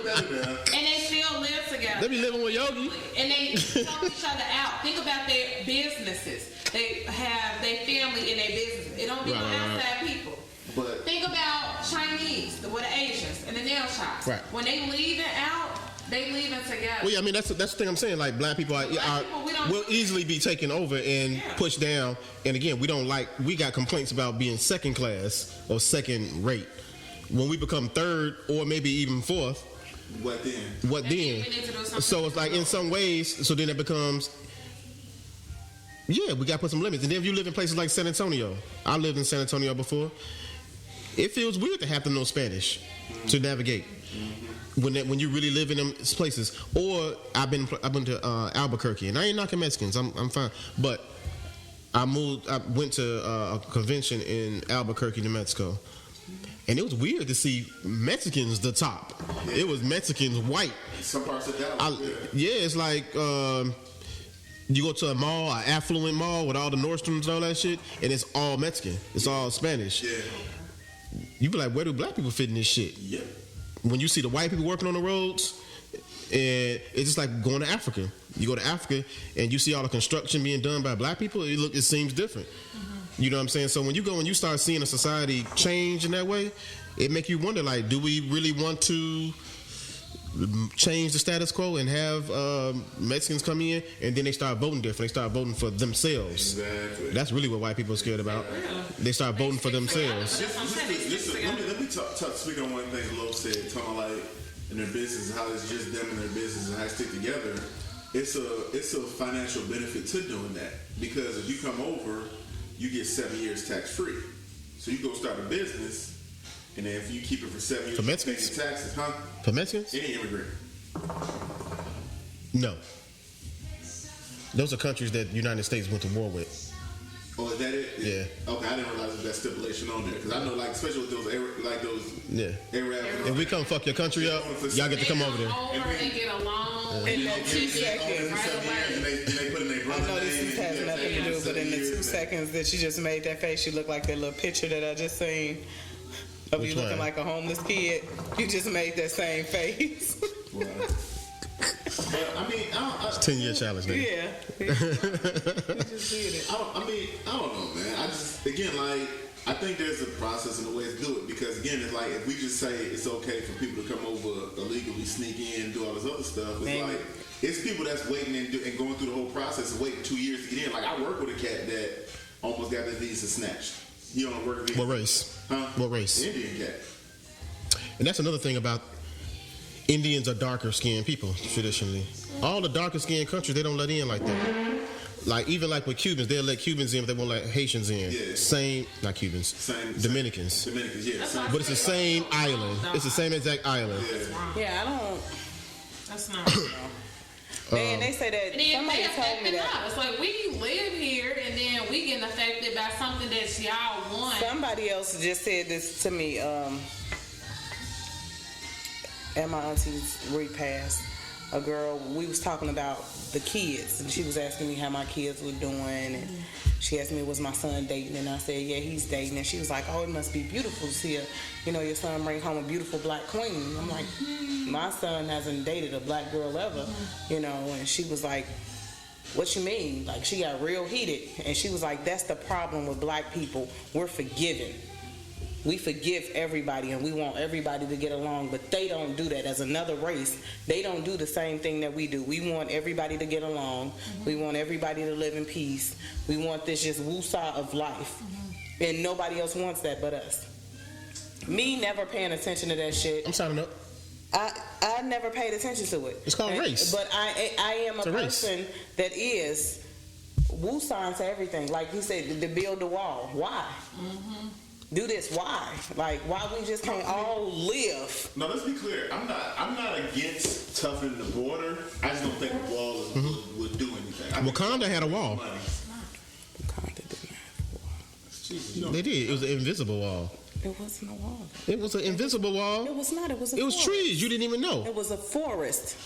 and they still live together. They be living with Yogi. And they help each other out. Think about their businesses. They have their family in their business. It don't be no Right. outside people. But Think about Chinese, with the Asians, and the nail shops. Right. When they leaving out, They leaving together. Well, yeah, I mean that's the thing I'm saying. Like black people will easily be taken over and pushed down. And again, we got complaints about being second class or second rate. When we become third or maybe even fourth, What then? what then? So it's like in some ways, so then it becomes, yeah, we got to put some limits. And then if you live in places like San Antonio, I lived in San Antonio before. It feels weird to have to know Spanish to navigate when you really live in them places. Or I've been to Albuquerque, and I ain't knocking Mexicans. I'm fine, but I went to a convention in Albuquerque, New Mexico. And it was weird to see Mexicans the top. It was Mexicans white. Some parts of Dallas. Yeah, it's like you go to a mall, an affluent mall with all the Nordstroms and all that shit, and it's all Mexican. It's all Spanish. Yeah. You be like, where do black people fit in this shit? Yeah. When you see the white people working on the roads, and it's just like going to Africa. You go to Africa and you see all the construction being done by black people. It seems different. You know what I'm saying? So when you go and you start seeing a society change in that way, it make you wonder, like, do we really want to change the status quo and have Mexicans come in and then they start voting different? They start voting for themselves. Exactly. That's really what white people are scared about. They start voting for themselves. Let me speak on one thing Lo said, talking like in their business, how it's just them and their business and how they stick together. It's a financial benefit to doing that, because if you come over, you get 7 years tax free. So you go start a business, and then if you keep it for 7 years, For Mexicans? you pay your taxes, huh? For Mexicans? Any immigrant. No. Those are countries that the United States went to war with. Oh, is that it? Yeah. Okay, I didn't realize that stipulation on there, because I know, like, especially with those Yeah. Arab. If we come fuck your country up, y'all get to come over there. And get along. In that 2 seconds. And they put in their I brother know name. this has nothing to do, but in the 2 seconds that you just made that face, you look like that little picture that I just seen of Which you looking one? like a homeless kid. You just made that same face. Wow. But I mean, It's a 10-year challenge, nigga. Yeah. You just did it. I don't know, man. I just, again, like, I think there's a process and a way to do it, because again, it's like if we just say it's okay for people to come over illegally, sneak in, do all this other stuff, it's Man. like it's people that's waiting and going through the whole process of waiting 2 years to get in. Like, I work with a cat that almost got his visa snatched. He on a work visa. What race? Huh? What race? Indian cat. And that's another thing about Indians are darker skinned people traditionally. All the darker skinned countries, they don't let in like that. Like even like with Cubans, they'll let Cubans in, but they won't let Haitians in. Yeah. Same, not Cubans. Dominicans. Dominicans, yeah. But it's the same island. It's the same exact island. Yeah, I don't. That's not real. They say that And then somebody they told me affecting that. us. Like, we live here, and then we getting affected by something that y'all want. Somebody else just said this to me at my auntie's repast. A girl, we was talking about the kids, and she was asking me how my kids were doing, and she asked me, was my son dating? And I said, yeah, he's dating. And she was like, oh, it must be beautiful to see your son bring home a beautiful black queen. I'm like, my son hasn't dated a black girl ever, and she was like, what you mean? Like, she got real heated, and she was like, that's the problem with black people. We're forgiving. We forgive everybody and we want everybody to get along, but they don't do that. As another race, they don't do the same thing that we do. We want everybody to get along. We want everybody to live in peace. We want this just woosah of life. And nobody else wants that but us. Me never paying attention to that shit. I'm signing up. I never paid attention to it. It's called race. But I am a race. person that is woosah to everything. Like you said, to build the wall. Why? Do this. Why? Like, why we just can't all live? No, let's be clear. I'm not against toughening the border. I just don't think the wall would do anything. Wakanda had a wall. Wakanda didn't have a wall. They did. It was an invisible wall. It wasn't a wall. It was an invisible wall. It was not. It was a It was forest. trees. You didn't even know. It was a forest.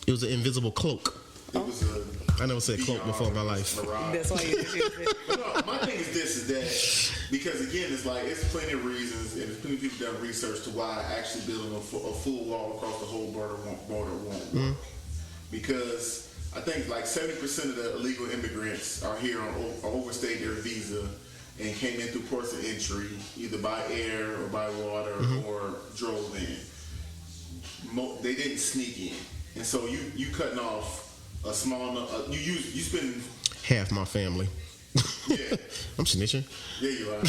It was an invisible cloak. It was a I never said cloak before in my life. mirage. That's why you did But no, my thing is this: is that because again, it's like it's plenty of reasons, and there's plenty of people done research to why actually building a full wall across the whole border won't work. Because I think like 70% of the illegal immigrants are here on overstayed their visa and came in through ports of entry, either by air or by water or drove in. They didn't sneak in. and so you cutting off a small you spend Half my family. yeah. I'm snitching. Yeah, you are.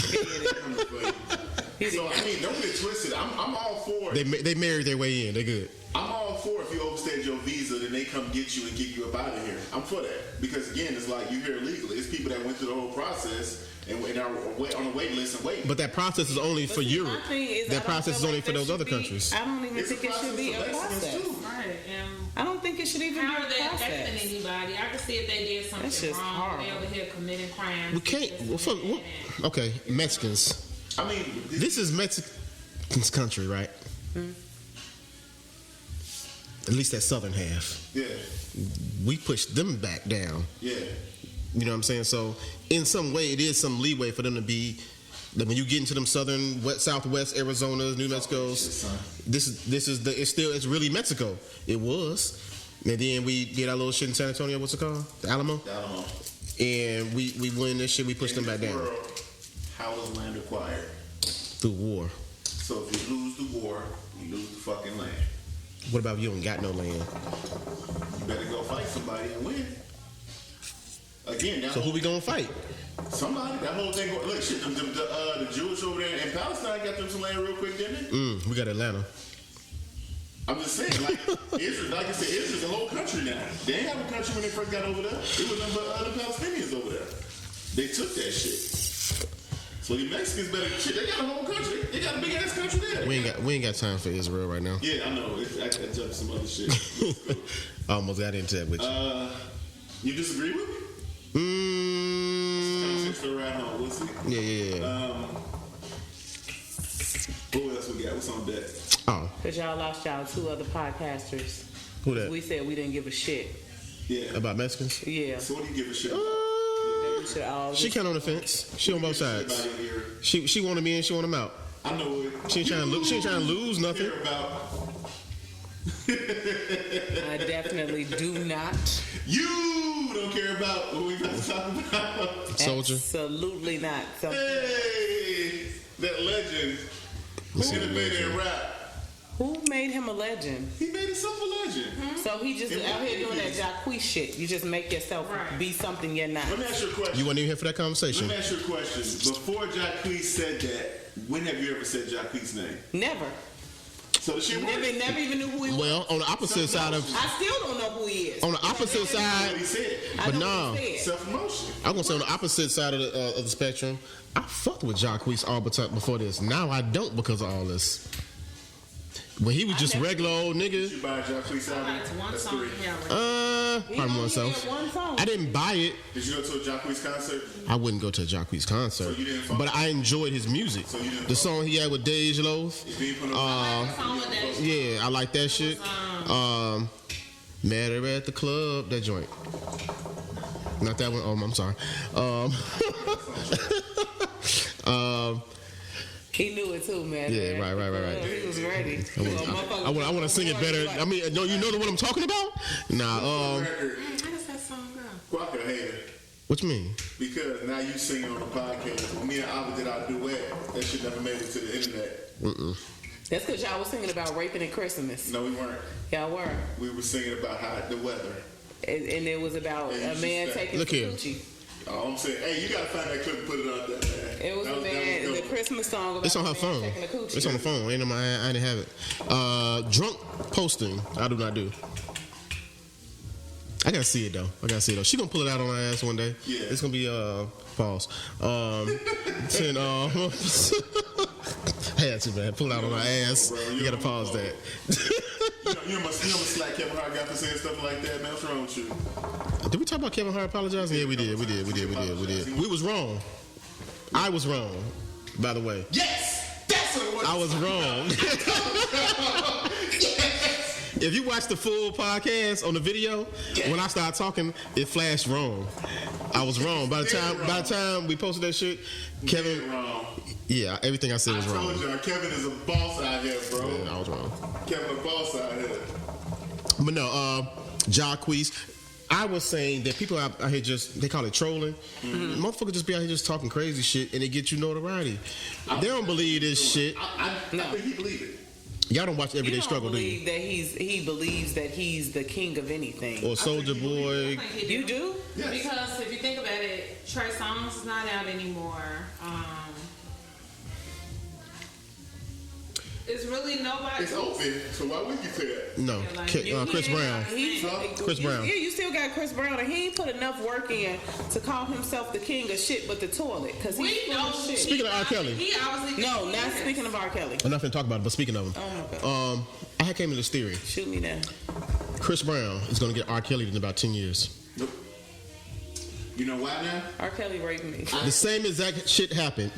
So I mean, don't get it twisted. I'm all for it. They married their way in. They good. I'm all for if you overstayed your visa, then they come get you and get you up out of here. I'm for that because again, it's like you're here illegally. It's people that went through the whole process and are on a wait list and wait. But that process is only for Europe. My thing is, That process is only for those other countries. I don't even think it should be a process. Right. And I don't think it should even how are be they a affecting process. anybody? I can see if they did something That's just wrong. horrible. They over here committing crimes. We can't. Well, fuck, okay, Mexicans. I mean, This is Mexican's country, right? At least that southern half. yeah, We pushed them back down. yeah. You know what I'm saying? So in some way, it is some leeway for them to be. Like when you get into them southern, southwest Arizona, New Mexico's, this is it's really Mexico. It was, and then we did our little shit in San Antonio. What's it called? The Alamo. Alamo. And we win this shit. We push them back down How is land acquired? through war. So if you lose the war, you lose the fucking land. What about you? Ain't got no land. You better go fight somebody and win. Again, that So who we gonna fight? somebody. That whole thing. Look, shit. The Jewish over there in Palestine got them some land real quick, didn't they? We got Atlanta. I'm just saying, like Israel, like I said, Israel's a whole country now. They ain't have a country when they first got over there. It was nothing but the Palestinians over there. They took that shit. So the Mexicans better shit. They got a whole country. They got a big ass country there. We ain't got time for Israel right now. Yeah, I know. I jumped some other shit. I almost got into that with you. You disagree with me? Conversation for the ride home. We'll see. Yeah. What else we got? What's on deck? Oh, Because y'all lost y'all two other podcasters. who that? We said we didn't give a shit. Yeah. About Mexicans? Yeah. So what do you give a shit? We should all She just- kind of on the fence. She on both sides. Everybody here. She wanted me in. She wanted him out. I know it. She ain't trying to lose. She ain't trying to lose nothing. Care about I definitely do not. you. Don't care about what we about to talk about. Soldier. Absolutely not. So, Hey, that legend. Who innovated in rap? who made him a legend? He made himself a legend. So he just out here doing that Jacquees shit. You just make yourself Right. be something you're not. Let me ask you a question. You weren't even here for that Let conversation. me ask you a question. Before Jacquees said that, when have you ever said Jacquees' name? Never. So the shit worked. Never even knew who he was. Well, on the opposite side of I still don't know who he is. on the opposite What side, he said. I but know no. what he said. Self-promotion. I'm gonna say on the opposite side of the spectrum, I fucked with Jacquees all the time before this. Now I don't because of all this. When he was just regular old nigga, You buy a Jacquees I album? liked one That's song 3. he had. He probably only myself. had one song. I didn't buy it. Did you go to a Jacquees concert? I wouldn't go to a Jacquees concert, So you didn't fuck but I enjoyed his music. So you didn't The fuck song he had with Dej Loaf, If you put on Song with that. yeah, I like that shit. Met her at the club, that joint. Not that one. Oh, I'm sorry. He knew it too, man. Yeah, right. He was ready. I want to sing it better. I mean, no, you know the one I'm talking about? Nah. record, How does that song go? Quack a hater. What you mean? Because now you singing on the podcast. When me and Abba did our duet, that shit never made it to the internet. That's because y'all was singing about raping at Christmas. No, we weren't. Y'all were. We were singing about how the weather. And it was about Yeah, a you man should taking Look here. coochie. All I'm saying, hey, you gotta find that clip and put it out there, man. It was That a man, that the dope. Christmas song about It's on a her man phone. taking a coochie. It's on the phone. Ain't on my. I didn't have it. Drunk posting. I do not do. I gotta see it though. She gonna pull it out on her ass one day. Yeah. It's gonna be pause. Then, I had to, man. Pull it out on her ass. Bro, You gotta pause that. You know slack Kevin Hart got for saying stuff like that, man. What's wrong with you? Did we talk about Kevin Hart apologizing? Yeah, we did. We was wrong. I was wrong. By the way, Yes! That's what it was. I was wrong. If you watch the full podcast on the video, when I started talking, it flashed wrong. I was wrong. By the time we posted that shit, Kevin, Dead wrong. yeah, everything I said was I wrong. told y'all, Kevin is a boss out here, bro. Yeah, I was wrong. Kevin a boss out here. But no, Jacquees. I was saying that people out here just, they call it trolling. Motherfuckers just be out here just talking crazy shit and it get you notoriety. They don't believe this shit. I think he believe it. Y'all don't watch Everyday You don't Struggle, do you? believe that he believes that he's the king of anything. Or Soldier Boy. You do? Yes. Because if you think about it, Trey Songz is not out anymore. It's really nobody. It's open, so why would you say that? No, Chris Brown. Chris Brown. Yeah, you still got Chris Brown, and he ain't put enough work in to call himself the king of shit but the toilet, because he's We full know. of shit. Speaking of R. Kelly. He obviously. No, not speaking of R. Kelly. I'm not going to talk about it, but speaking of him. Oh my God. I came to this theory. Shoot me down. Chris Brown is going to get R. Kelly in about 10 years. Nope. You know why now? R. Kelly raped me. The same exact shit happened.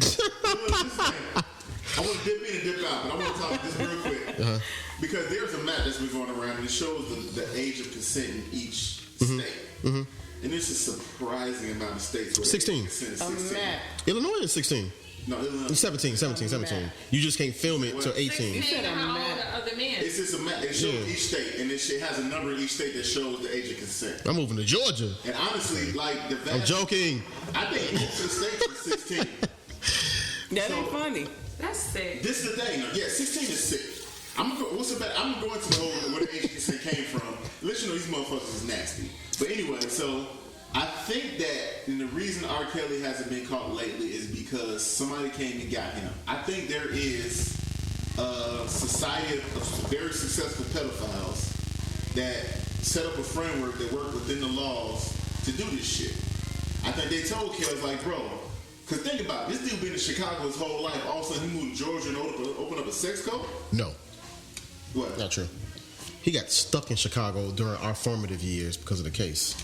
I want to dip in and dip out, but I want to talk this real quick. Because there's a map that's been going around, and it shows the age of consent in each state. And there's a surprising amount of states where 16. the age of consent is A 16. map. Illinois is 16. No, Illinois. 17. You just can't film it till 18. 16, how old are the men? It's just a map. It shows Yeah. each state, and it has a number in each state that shows the age of consent. I'm moving to Georgia. And honestly, like the I'm vast, joking. I think most of the states are 16. That ain't funny. That's sick. This is the thing. Yeah, 16 is sick. I'm gonna go into the whole where the age of consent came from. Let you know these motherfuckers is nasty. But anyway, so I think that the reason R. Kelly hasn't been caught lately is because somebody came and got him. I think there is a society of very successful pedophiles that set up a framework that work within the laws to do this shit. I think they told Kelly, like, bro, because think about it, this dude been in Chicago his whole life. All of a sudden he moved to Georgia and opened up a sex code? No, What? not true. He got stuck in Chicago during our formative years because of the case.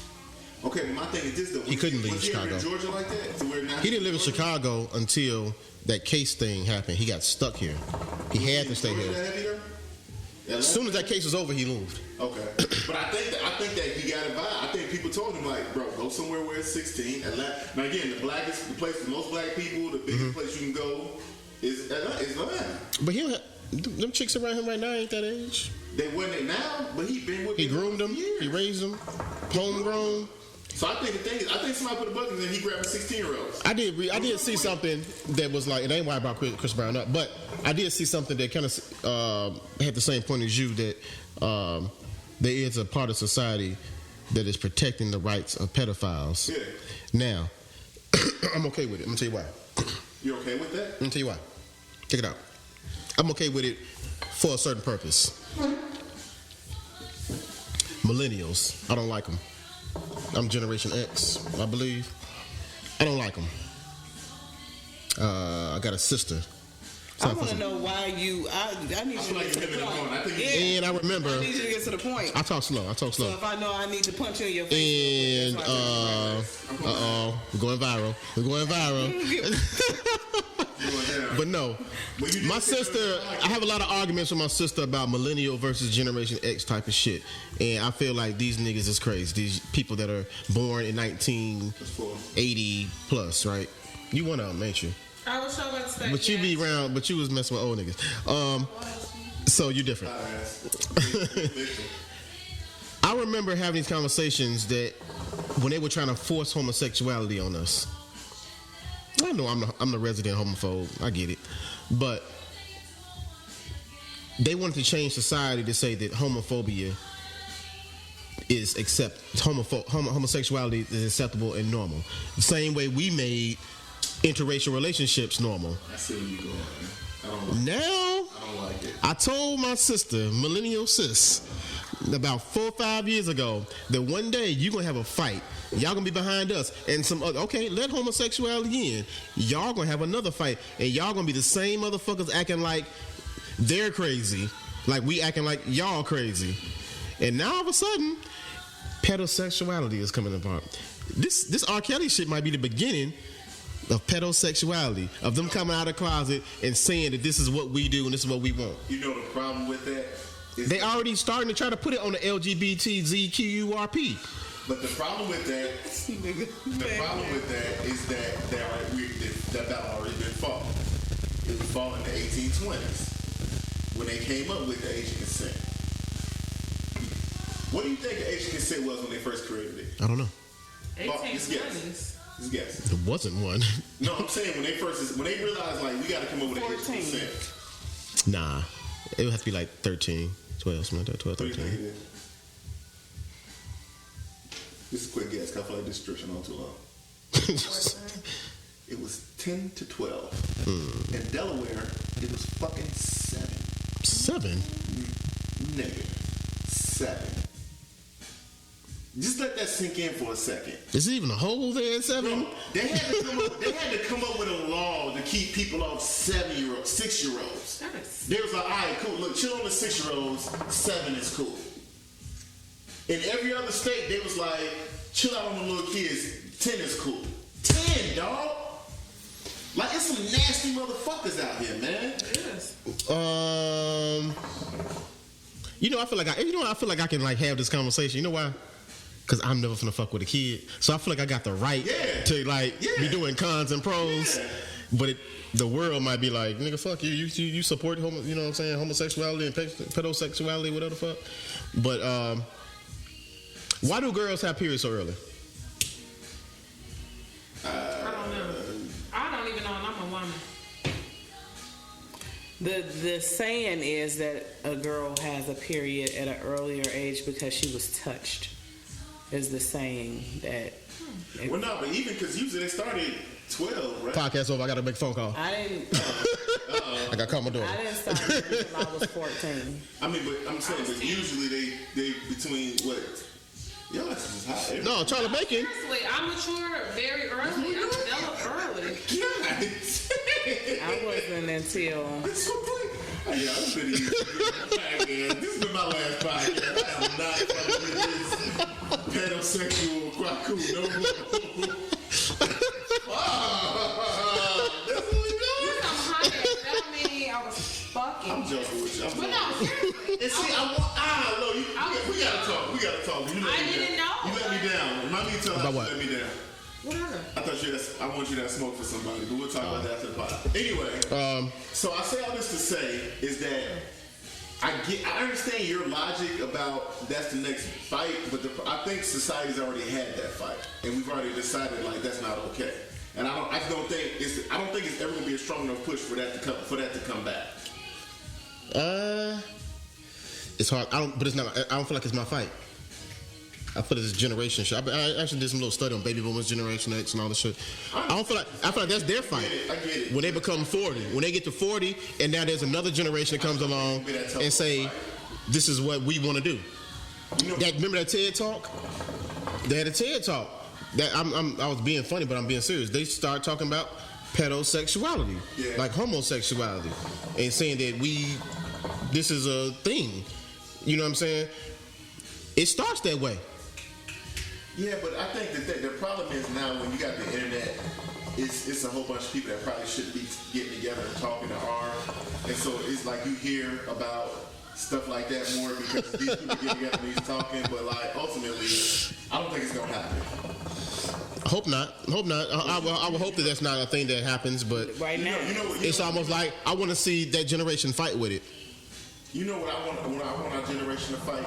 Okay, but my thing is this though. He couldn't leave was he ever Chicago. in Georgia like that? To where now He didn't live in Georgia? Chicago until that case thing happened. He got stuck here. He had to stay Georgia here. that heavy though? Yeah, As soon as that case was over, he moved. Okay, but I think that he got it by. I think people told him like, bro, go somewhere where it's 16. Now again, the place with most black people, the biggest place you can go is Atlanta. But he don't have, them chicks around him right now ain't that age. They wasn't it now, but he been with He them groomed them. for years. He raised them. Homegrown. So I think the thing is, I think somebody put a button and he grabbed a 16-year-old. I did see something that was like, it ain't why I brought Chris Brown up, but I did see something that kind of had the same point as you, that there is a part of society that is protecting the rights of pedophiles. Yeah. Now, I'm okay with it. I'm gonna tell you why. You okay with that? I'm gonna tell you why. Check it out. I'm okay with it for a certain purpose. Millennials, I don't like them. I'm Generation X, I believe. I don't like them. I got a sister. I want to know why you. I need I you feel to like get to you're the hitting the point. point. I think Yeah. And I remember, I need you to get to the point. I talk slow. So if I know I need to punch you in your face, And that's why we're going viral. We're going viral. But no, But you my just said sister. I have a lot of arguments with my sister about millennial versus Generation X type of shit, and I feel like these niggas is crazy. These people that are born in 1980 plus, right? You one of them, ain't you? I was sure about to say. But you be around. But you was messing with old niggas. So you different. I remember having these conversations that when they were trying to force homosexuality on us. I know I'm the resident homophobe. I get it, but they wanted to change society to say that homophobia is homosexuality is acceptable and normal. The same way we made interracial relationships normal. I see where you going, man. I don't like it. I told my sister, millennial sis, about 4 or 5 years ago, that one day you're gonna have a fight. Y'all gonna be behind us and some other. Okay, let homosexuality in. Y'all gonna have another fight, and y'all gonna be the same motherfuckers acting like they're crazy, like we acting like y'all crazy. And now all of a sudden, pedosexuality is coming apart. This R. Kelly shit might be the beginning of pedosexuality, of them coming out of the closet and saying that this is what we do and this is what we want. You know the problem with that is They already starting to try to put it on the LGBTQRP. But the problem with that, is that battle already been fought. It was fought in the 1820s when they came up with the age of consent. What do you think the age of consent was when they first created it? I don't know. 1820s. Just guess. There wasn't one. No, I'm saying when they realized like we got to come up with an age of 14. consent. Nah. It would have to be like 13, 12, something like that. 12, What do you think 13. it is? This is a quick guess. 'Cause I feel like this description on too long. It was 10 to 12. In Delaware, it was fucking 7. 7? Nigga. 7. Just let that sink in for a second. Is it even a hole there at 7? Bro, they had to come up with a law to keep people off 6-year-olds. They was like, all right, cool. Look, chill on the 6-year-olds. 7 is cool. In every other state, they was like, chill out on the little kids. 10 is cool. 10, dog. Like, it's some nasty motherfuckers out here, man. I feel like I can like have this conversation. You know why? Because I'm never finna fuck with a kid, so I feel like I got the right to be doing cons and pros. Yeah. But the world might be like, nigga, fuck you. You support homosexuality and pedosexuality, whatever the fuck. But why do girls have periods so early? I don't know. I don't even know, and I'm a woman. The saying is that a girl has a period at an earlier age because she was touched. Is the saying that? Well, no, but even because usually they started 12, right? Podcast over. I gotta make a phone call. I didn't. I gotta call my daughter. I didn't start until I was 14. I mean, but I'm saying, but usually they between what? Yo, that's just hot. No, Charlie Bacon. Seriously, I matured very early. I developed early. God. I wasn't until. It's so quick. Yeah, I'm pretty easy. This has been my last podcast. I am not fucking with this pedosexual kwaku no more. That's what we doing. I'm higher. That don't mean I was fucking. I'm joking with you. But no, seriously. And see, we gotta talk. We gotta talk. You let I me didn't down. know. You let me down. Remind me to tell About you what? let me down. Whatever. I want you to smoke for somebody, but we'll talk about that after the pod. Anyway, so I say all this to say is that I understand your logic about that's the next fight, but I think society's already had that fight, and we've already decided like that's not okay. And I don't think it's ever gonna be a strong enough push for that to come back. It's hard. I don't feel like it's my fight. I feel it's generation shit. I actually did some little study on baby boomers, Generation X, and all this shit. I feel like that's their fight. I get it. When they become 40, when they get to 40, and now there's another generation that comes along and say, "This is what we want to do." Remember that TED Talk? They had a TED Talk. I was being funny, but I'm being serious. They start talking about pedosexuality, like homosexuality, and saying that this is a thing. You know what I'm saying? It starts that way. Yeah, but I think that the problem is now when you got the internet, it's a whole bunch of people that probably shouldn't be getting together and talking to arm, and so it's like you hear about stuff like that more because these people get together and he's talking, but like ultimately, I don't think it's gonna happen. I hope not. I would hope that that's not a thing that happens, but Right now, it's almost like I want to see that generation fight with it. You know what I want? What I want our generation to fight.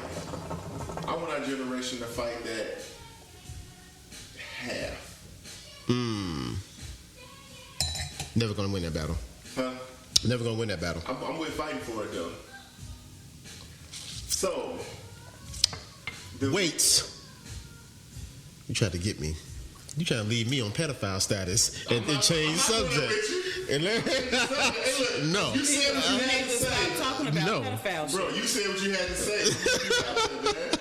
I want our generation to fight that half. Never gonna win that battle. Huh? Never gonna win that battle. I'm with fighting for it though. So, Weights. You tried to get me. You trying to leave me on pedophile status and change subject. No. You said what you had to stop say. talking about No. pedophile shit. Bro, you said what you had to say.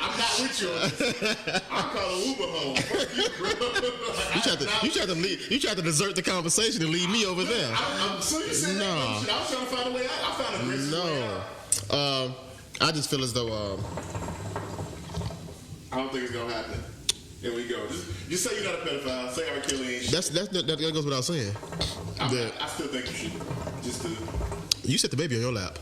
I'm not with you on this. I'm calling Uber home. Fuck you, bro. You tried to desert the conversation and leave me over there. So you said No. that shit. I was trying to find a way out. I found a great way out. No. I just feel as though I don't think it's gonna happen. There we go. Just say you're not a pedophile. Say R. Kelly ain't shit. that goes without saying. I still think you should. Just to. You set the baby on your lap.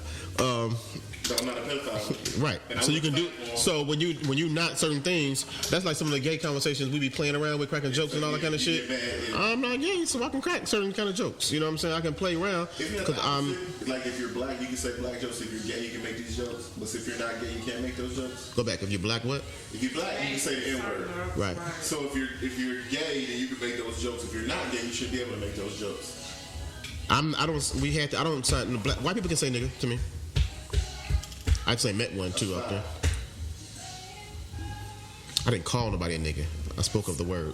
So I'm not a pedophile. Right. And I So you wouldn't can do. fight for him. So when you not certain things, that's like some of the gay conversations we be playing around with, cracking jokes and all that kind of You shit. get mad, yeah. I'm not gay, so I can crack certain kind of jokes. You know what I'm saying? I can play around Isn't that because the I'm. opposite? Like if you're black, you can say black jokes. If you're gay, you can make these jokes. But if you're not gay, you can't make those jokes. Go back. If you're black, what? If you're black, you can say the N word. Right. So if you're gay, then you can make those jokes. If you're not gay, you should be able to make those jokes. I don't sign the black. White people can say nigga to me. I just ain't met one too out there. I didn't call nobody a nigga. I spoke of the word.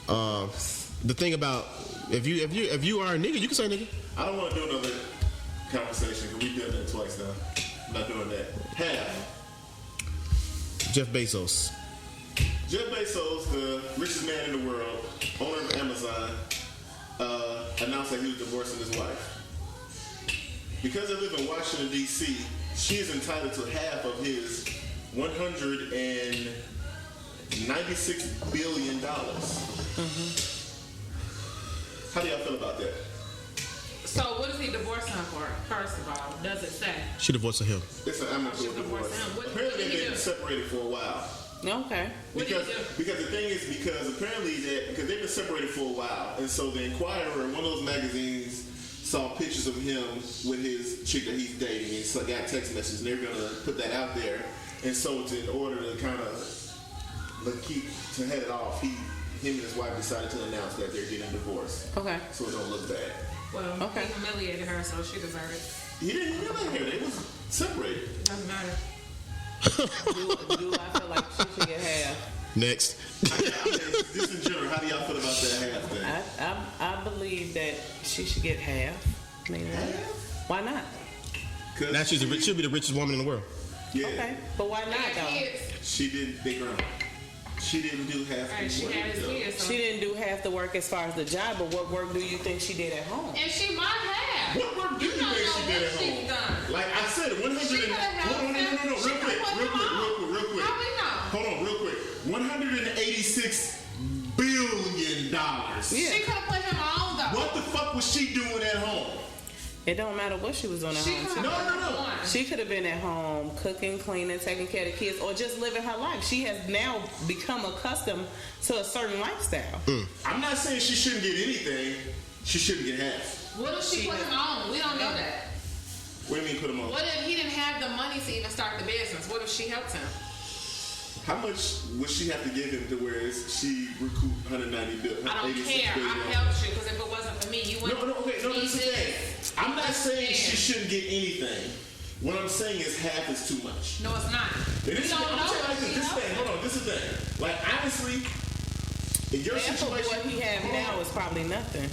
The thing about if you are a nigga, you can say nigga. I don't want to do another conversation because we've done that twice now. I'm not doing that. Half. Jeff Bezos. Jeff Bezos, the richest man in the world, owner of Amazon, announced that he was divorcing his wife. Because they live in Washington, D.C., she is entitled to half of his $196 billion. How do y'all feel about that? So what is he divorcing her for? First of all, does it say? She divorced him. It's an amicable divorce. Apparently they've been separated for a while. Okay. Because the thing is, because apparently because they've been separated for a while, and so the Inquirer in one of those magazines saw pictures of him with his chick that he's dating, and so got text messages, and they're gonna put that out there, and so in order to kind of head it off, him and his wife decided to announce that they're getting divorced. Okay. So it don't look bad. Well, Okay. he humiliated her, so she deserved it. He didn't humiliate her. They was separated. Doesn't matter. Do I feel like she should get half? Next. I mean, just in general, how do y'all feel about that half thing? I believe that she should get half. I mean, why not? Now she'll be the richest woman in the world. Yeah. Okay, but why not though? Kids. She didn't. She didn't do half Right, the she work. had his though. kids. So. She didn't do half the work as far as the job, but what work do you think she did at home? And she might have. What work do you don't think know she did at what she's home? done. Like I said, 100. She could have helped No, him. real She quick, could have put him on. real quick. How we know? Hold on, real quick. $186 billion. Yeah. She could have put him on though. What the fuck was she doing at home? It don't matter what she was doing at She home. could She- have put him No. on. She could have been at home cooking, cleaning, taking care of the kids, or just living her life. She has now become accustomed to a certain lifestyle. I'm not saying she shouldn't get anything. She shouldn't get half. What if she put him on? We don't know that. What do you mean put him on? What if he didn't have the money to even start the business? What if she helped him? How much would she have to give him to where she recouped 190 billion? I don't 86 care. billion? I helped you because if it wasn't for me, you wouldn't. No, that's the need thing. this. I'm not saying Yeah. she shouldn't get anything. What I'm saying is half is too much. No, it's not. And We this, don't I'm know. telling you She this helped thing. him. Hold on, this is the thing. Like honestly, in your Half of situation, what he has now is probably nothing.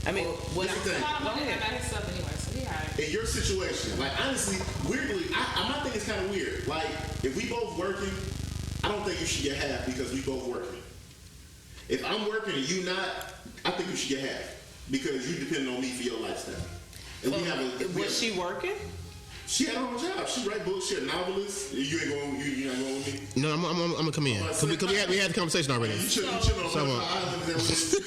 I mean, what? this is the thing. A lot of money Go ahead. about his stuff anyway, so he alright. In your situation, like honestly, weirdly, my thing is kind of weird. Like if we both working, I don't think you should get half because we both working. If I'm working and you not, I think you should get half because you depend on me for your lifestyle. And we have a. Was she working? She had her own job. She write books. She a novelist. You ain't going. You not going with me. No, I'm gonna come in. Cause we had the conversation already. You chill on Someone-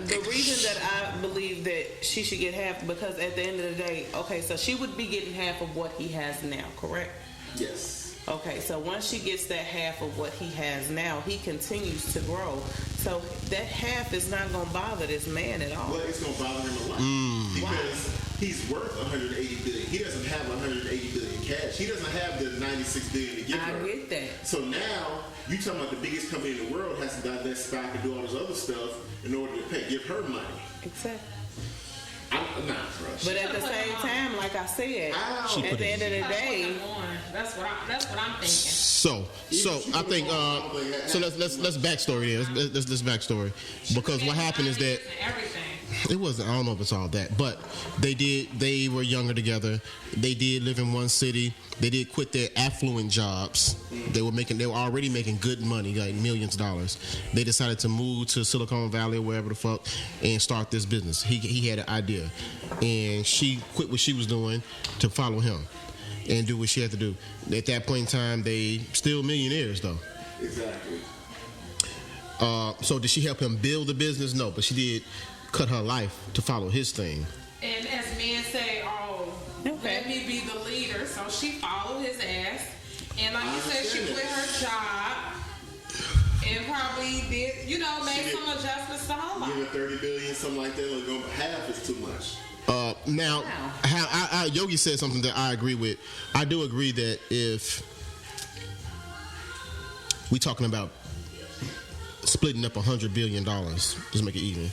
The reason that I believe that she should get half, because at the end of the day, okay, so she would be getting half of what he has now, correct? Yes. Okay, so once she gets that half of what he has now, he continues to grow. So that half is not going to bother this man at all. Well, it's gonna bother him a lot because he's worth 180 billion. He doesn't have 180 billion cash. He doesn't have the 96 billion to give I her. get that. So now you talking about the biggest company in the world has to divest stock and do all this other stuff in order to give her money. Exactly. Nah, bro. But at the same time, like I said, She at put the it- end of the day, That's what I'm thinking. So I think so. Let's backstory there. Let's backstory because what happened is that Everything. it wasn't. I don't know if it's all that, but they were younger together. They did live in one city. They did quit their affluent jobs. They were already making good money, like millions of dollars. They decided to move to Silicon Valley or wherever the fuck and start this business. He had an idea, and she quit what she was doing to follow him and do what she had to do. At that point in time, they still millionaires though. Exactly. So did she help him build the business? No, but she did cut her life to follow his thing. And as men say, let me be the leader. So she followed his ass. And like you said, she quit her job and probably did, made some adjustments to her life. Give her 30 billion, something like that. Like, half is too much. Now, how Yogi said something that I agree with. I do agree that if we talking about splitting up $100 billion, just make it even.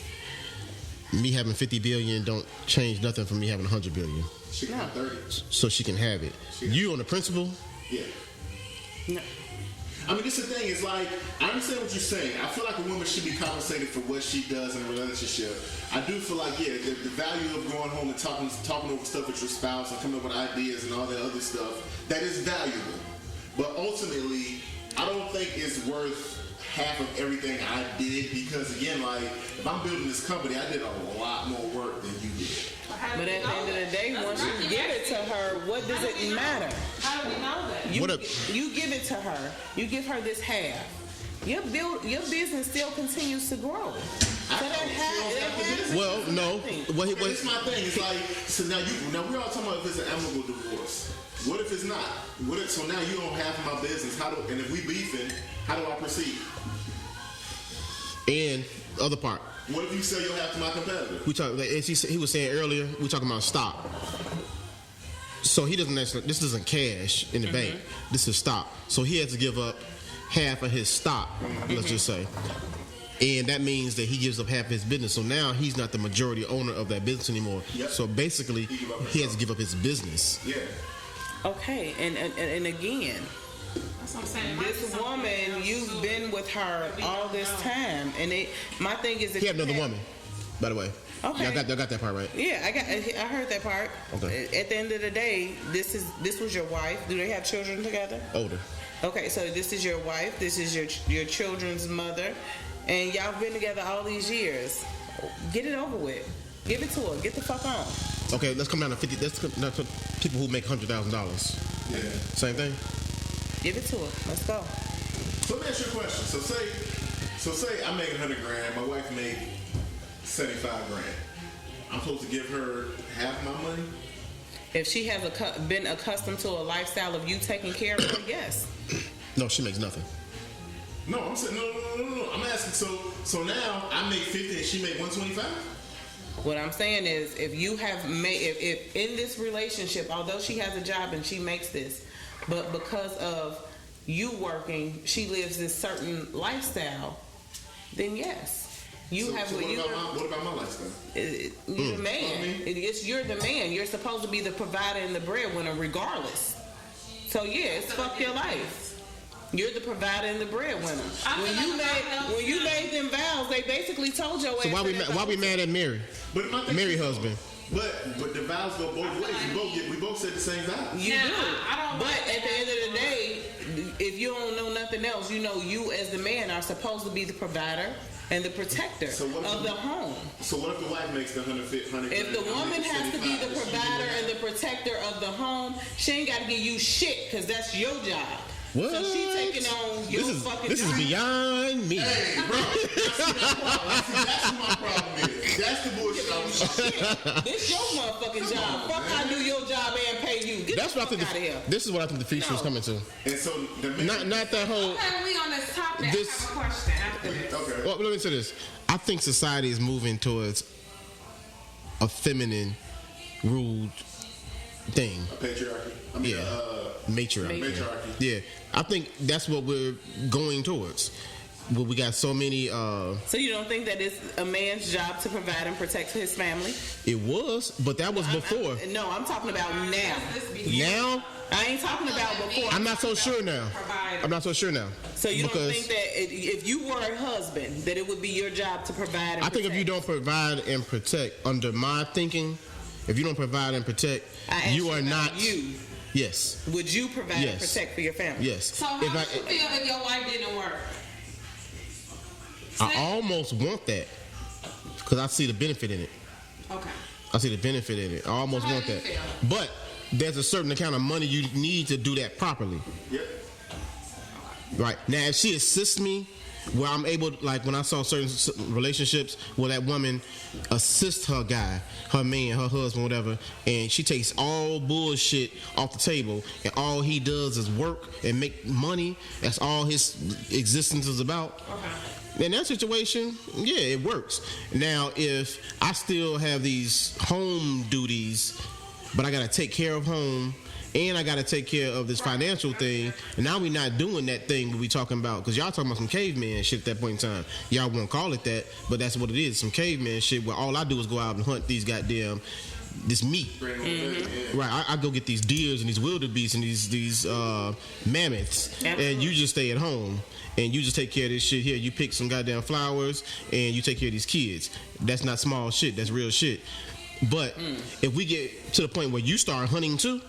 me having 50 billion don't change nothing from me having 100 billion. She got 30. So she can have it. You on the principle? Yeah. No. I mean, this is the thing. It's like, I understand what you're saying. I feel like a woman should be compensated for what she does in a relationship. I do feel like, yeah, the value of going home and talking over stuff with your spouse and coming up with ideas and all that other stuff, that is valuable. But ultimately, I don't think it's worth half of everything I did because, again, like, if I'm building this company, I did a lot more work than you did. But at the end of the day, once you give it to her, what does it matter? How do we know that? You give it to her. You give her this half. Your business still continues to grow. So that half. Well, no. It's my thing. It's like, so now we're all talking about if it's an amicable divorce. What if it's not? So now you don't have my business. And if we beefing, how do I proceed? And other part. What if you sell your half to my competitor? We talk. Like, as he was saying earlier, we talking about stock. So he doesn't actually. This isn't cash in the bank. This is stock. So he has to give up half of his stock. Let's just say. And that means that he gives up half of his business. So now he's not the majority owner of that business anymore. Yep. So basically, he has to give up his business. Yeah. Okay, and again, That's what I'm saying. this woman, you've been with her all this time, and my thing is that He had another woman, by the way. Okay. Y'all got that part right. Yeah, I heard that part. Okay. At the end of the day, this was your wife. Do they have children together? Older. Okay, so this is your wife. This is your children's mother, and y'all been together all these years. Get it over with. Give it to her. Get the fuck on. Okay, let's come down to 50. Let's come down to people who make $100,000. Yeah. Same thing. Give it to her. Let's go. So let me ask you a question. So say I make $100,000. My wife made $75,000. I'm supposed to give her half my money? If she has been accustomed to a lifestyle of you taking care of her, yes. No, she makes nothing. No, I'm saying no. I'm asking. So now I make 50 and she make 125. What I'm saying is, if you have made, if in this relationship, although she has a job and she makes this, but because of you working, she lives this certain lifestyle, then yes, you have. So what about my lifestyle? You're the man. You're the man. You're supposed to be the provider and the breadwinner, regardless. So yeah, it's fuck your life. You're the provider and the breadwinner. When you made them vows, they basically told your ass. So why we mad at Mary? But my Mary husband. But the vows go both ways. We both said the same vow. You do. But at the end of the day, if you don't know nothing else, you know you as the man are supposed to be the provider and the protector of the home. So what if the wife makes the 100? If the woman has to be the provider and the protector of the home, she ain't got to give you shit because that's your job. What? So she taking on your fucking This job. is beyond me. Hey, bro, that's my problem is. That's the bullshit I was talking about. This your motherfucking job. Fuck, I do your job and pay you. Get That's the what I fuck think. out of here. This is what I think the future is coming to. And so Not that whole. Okay, we on this topic. This- I have a question after this. Okay. Well, let me say this. I think society is moving towards a feminine, ruled thing. A patriarchy. I mean, Yeah. Matriarchy. matriarchy. Yeah, I think that's what we're going towards. Well, we got so many. So you don't think that it's a man's job to provide and protect his family? It was, but that was before. No, I'm talking about now. Now, I ain't talking about before. I'm not so sure now. I'm not so sure now. So you don't Because think that if you were a husband, that it would be your job to provide and I think if you protect? don't provide and protect, under my thinking, if you don't provide and protect, I asked you are about not. You. Yes. Would you provide and Yes. protect for your family? Yes. So how would you feel if your wife didn't work? I almost want that because I see the benefit in it. Okay. I see the benefit in it. I almost How want do you that. feel? But there's a certain amount of money you need to do that properly. Yep. Right. Now, if she assists me, where I'm able, like when I saw certain relationships where that woman assists her guy, her man, her husband, whatever, and she takes all bullshit off the table, and all he does is work and make money. That's all his existence is about. Okay. In that situation, yeah, it works. Now, if I still have these home duties, but I gotta take care of home and I got to take care of this financial thing. And now we not doing that thing we talking about, because y'all talking about some caveman shit at that point in time. Y'all won't call it that, but that's what it is, some caveman shit where all I do is go out and hunt these goddamn this meat. Right, I go get these deers and these wildebeests and these mammoths, and you just stay at home and you just take care of this shit here. You pick some goddamn flowers and you take care of these kids. That's not small shit. That's real shit. But if we get to the point where you start hunting too,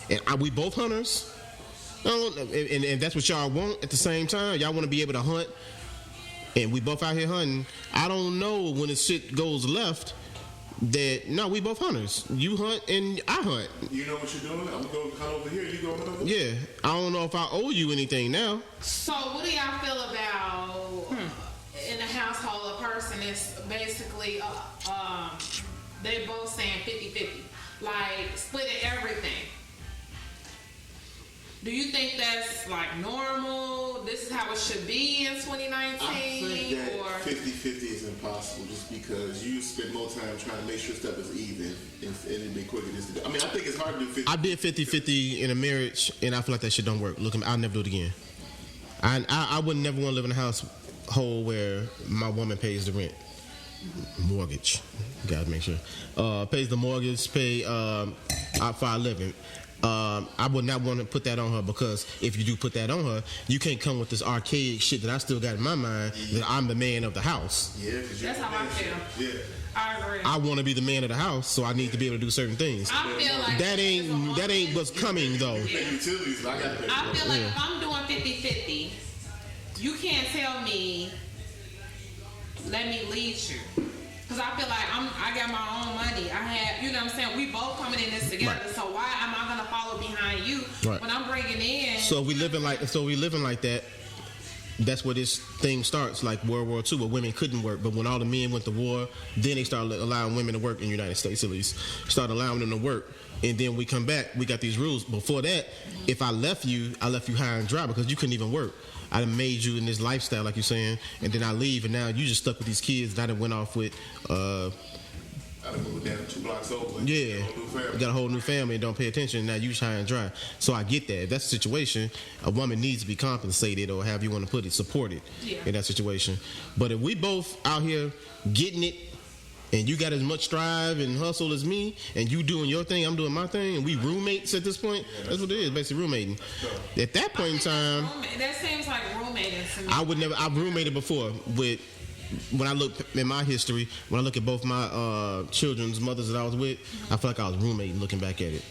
and we both hunters, and that's what y'all want at the same time. Y'all want to be able to hunt, and we both out here hunting. I don't know when the shit goes left. That no, we both hunters. You hunt and I hunt. You know what you're doing? I'm gonna go hunt over here. You go hunt over Yeah, there. I don't know if I owe you anything now. So what do y'all feel about in a household a person is basically they both saying 50-50, like splitting everything? Do you think that's like normal? This is how it should be in 2019? I think that or 50-50 is impossible just because you spend more time trying to make sure stuff is even and it'd be quicker just to do. I mean, I think it's hard to do 50. I did 50-50 in a marriage, and I feel like that shit don't work. Look, I'll never do it again. I would never want to live in a household where my woman pays the rent, mortgage. Gotta make sure pays the mortgage, pay out for our living. I would not want to put that on her, because if you do put that on her, you can't come with this archaic shit that I still got in my mind that I'm the man of the house. Yeah, because that's how I feel. Yeah. I agree. I want to be the man of the house, so I need to be able to do certain things. I feel like That ain't what's coming though. Pay utilities, I got to pay. I feel like if I'm doing 50-50, you can't tell me, let me lead you. Because I feel like I got my own money. I have, you know what I'm saying? We both coming in this together. Right. So why am I going to follow behind you Right. when I'm bringing in? So we living like that. That's where this thing starts, like World War II, where women couldn't work. But when all the men went to war, then they started allowing women to work in the United States, at least. Started allowing them to work. And then we come back, we got these rules. Before that, if I left you high and dry because you couldn't even work. I done made you in this lifestyle, like you're saying, and then I leave, and now you just stuck with these kids that I done went off with. I done moved down 2 blocks over. Yeah, you got a whole new family and don't pay attention. Now you high and dry. So I get that. If that's the situation, a woman needs to be compensated, or however you want to put it, supported in that situation. But if we both out here getting it, and you got as much drive and hustle as me, and you doing your thing, I'm doing my thing, and we roommates at this point, that's what it is, basically roommating. At that point in time, That seems like roommating to me. I've roommated before with, when I look in my history, when I look at both my children's mothers that I was with, I feel like I was roommating looking back at it.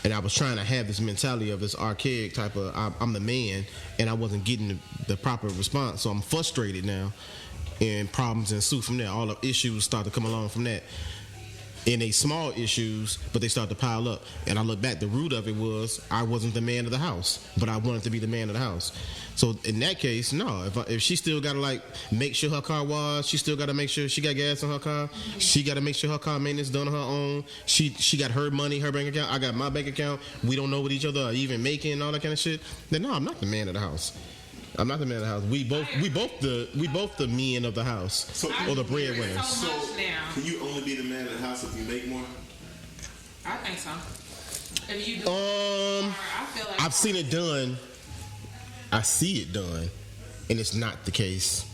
And I was trying to have this mentality of this archaic type of, I'm the man, and I wasn't getting the proper response, so I'm frustrated now. And problems ensue from there. All the issues start to come along from that. And they small issues, but they start to pile up. And I look back, the root of it was I wasn't the man of the house, but I wanted to be the man of the house. So in that case, no. If she still got to like make sure her car washed, she still got to make sure she got gas in her car. She got to make sure her car maintenance done on her own. She got her money, her bank account. I got my bank account. We don't know what each other are even making and all that kind of shit. Then no, I'm not the man of the house. I'm not the man of the house. We both the men of the house, or the breadwinners. So much now. Can you only be the man of the house if you make more? I think so. If you do, I feel like I've seen it done. I see it done, and it's not the case.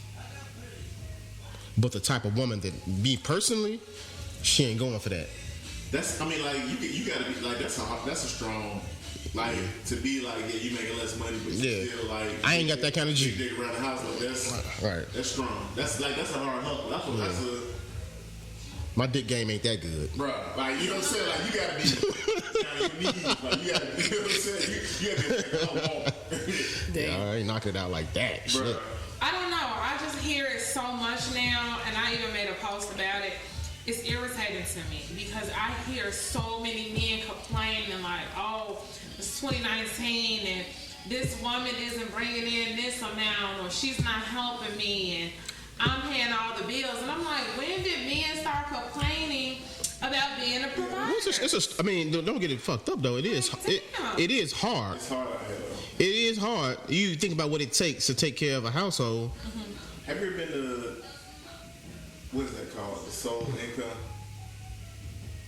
But the type of woman that me personally, she ain't going for that. That's, I mean, like you gotta be like that's a strong. Like, to be like, yeah, you making less money, but you still like, I ain't got that kind of G. Dig around the house, like that's right. That's strong. That's a hard hustle. That's a. My dick game ain't that good. Bruh, like, you know what I'm saying? Like, you gotta be on your knees. Like, you gotta be, you know what I'm saying? You gotta be like, I ain't knocking it out like that. bruh. Shit. I don't know. I just hear it so much now, and I even made a post about it. It's irritating to me because I hear so many men complaining like, oh, it's 2019 and this woman isn't bringing in this amount, or she's not helping me, and I'm paying all the bills. And I'm like, when did men start complaining about being a provider? I mean, don't get it fucked up though. It is it is hard. It's hard out here, though. It is hard. You think about what it takes to take care of a household. Mm-hmm. Have you ever been to, what is that called? The Soul Income?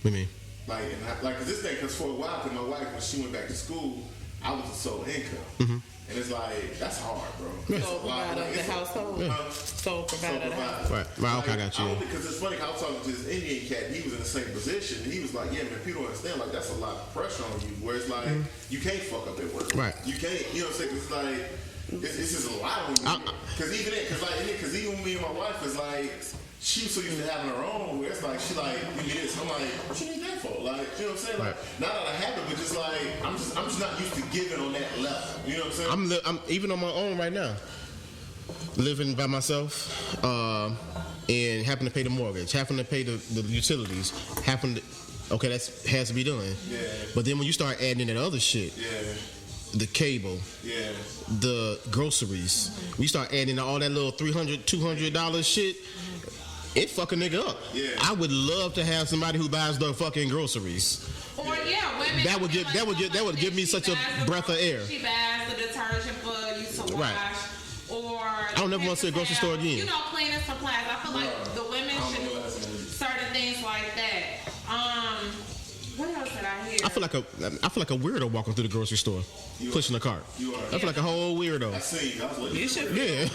What do you mean? Like, and cause this thing, cause for a while, cause my wife, when she went back to school, I was a sole income. And it's like, that's hard, bro. Sole provider of the household. Sole provider of the household. Right, okay, I got you. Because it's funny, I was talking to this Indian cat, he was in the same position, and he was like, yeah, man, people don't understand, like, that's a lot of pressure on you, where it's like, you can't fuck up at work. Right. You can't, you know what I'm saying? 'Cause it's like, it's just a lot on you. Because even me and my wife is like, she was so used to having her own, where it's like, she like, give me this. I'm like, what you need that for? Like, you know what I'm saying? Like, not that I have it, but just like, I'm just not used to giving on that level. You know what I'm saying? I'm even on my own right now, living by myself, and having to pay the mortgage, having to pay the utilities, okay, that has to be done. Yeah. But then when you start adding in that other shit, the cable, the groceries, we start adding all that little $300, $200 shit. It fuck a nigga up. Yeah. I would love to have somebody who buys the fucking groceries. Or women. That would give me such a breath of air. She buys the detergent for you to wash. Right. Or I don't ever want to see a grocery store again. You know, cleaning supplies. I feel like the women should do certain things like that. What else did I hear? I feel like a weirdo walking through the grocery store, pushing a cart. You are. I feel like a whole weirdo. I see. I was like, You should feel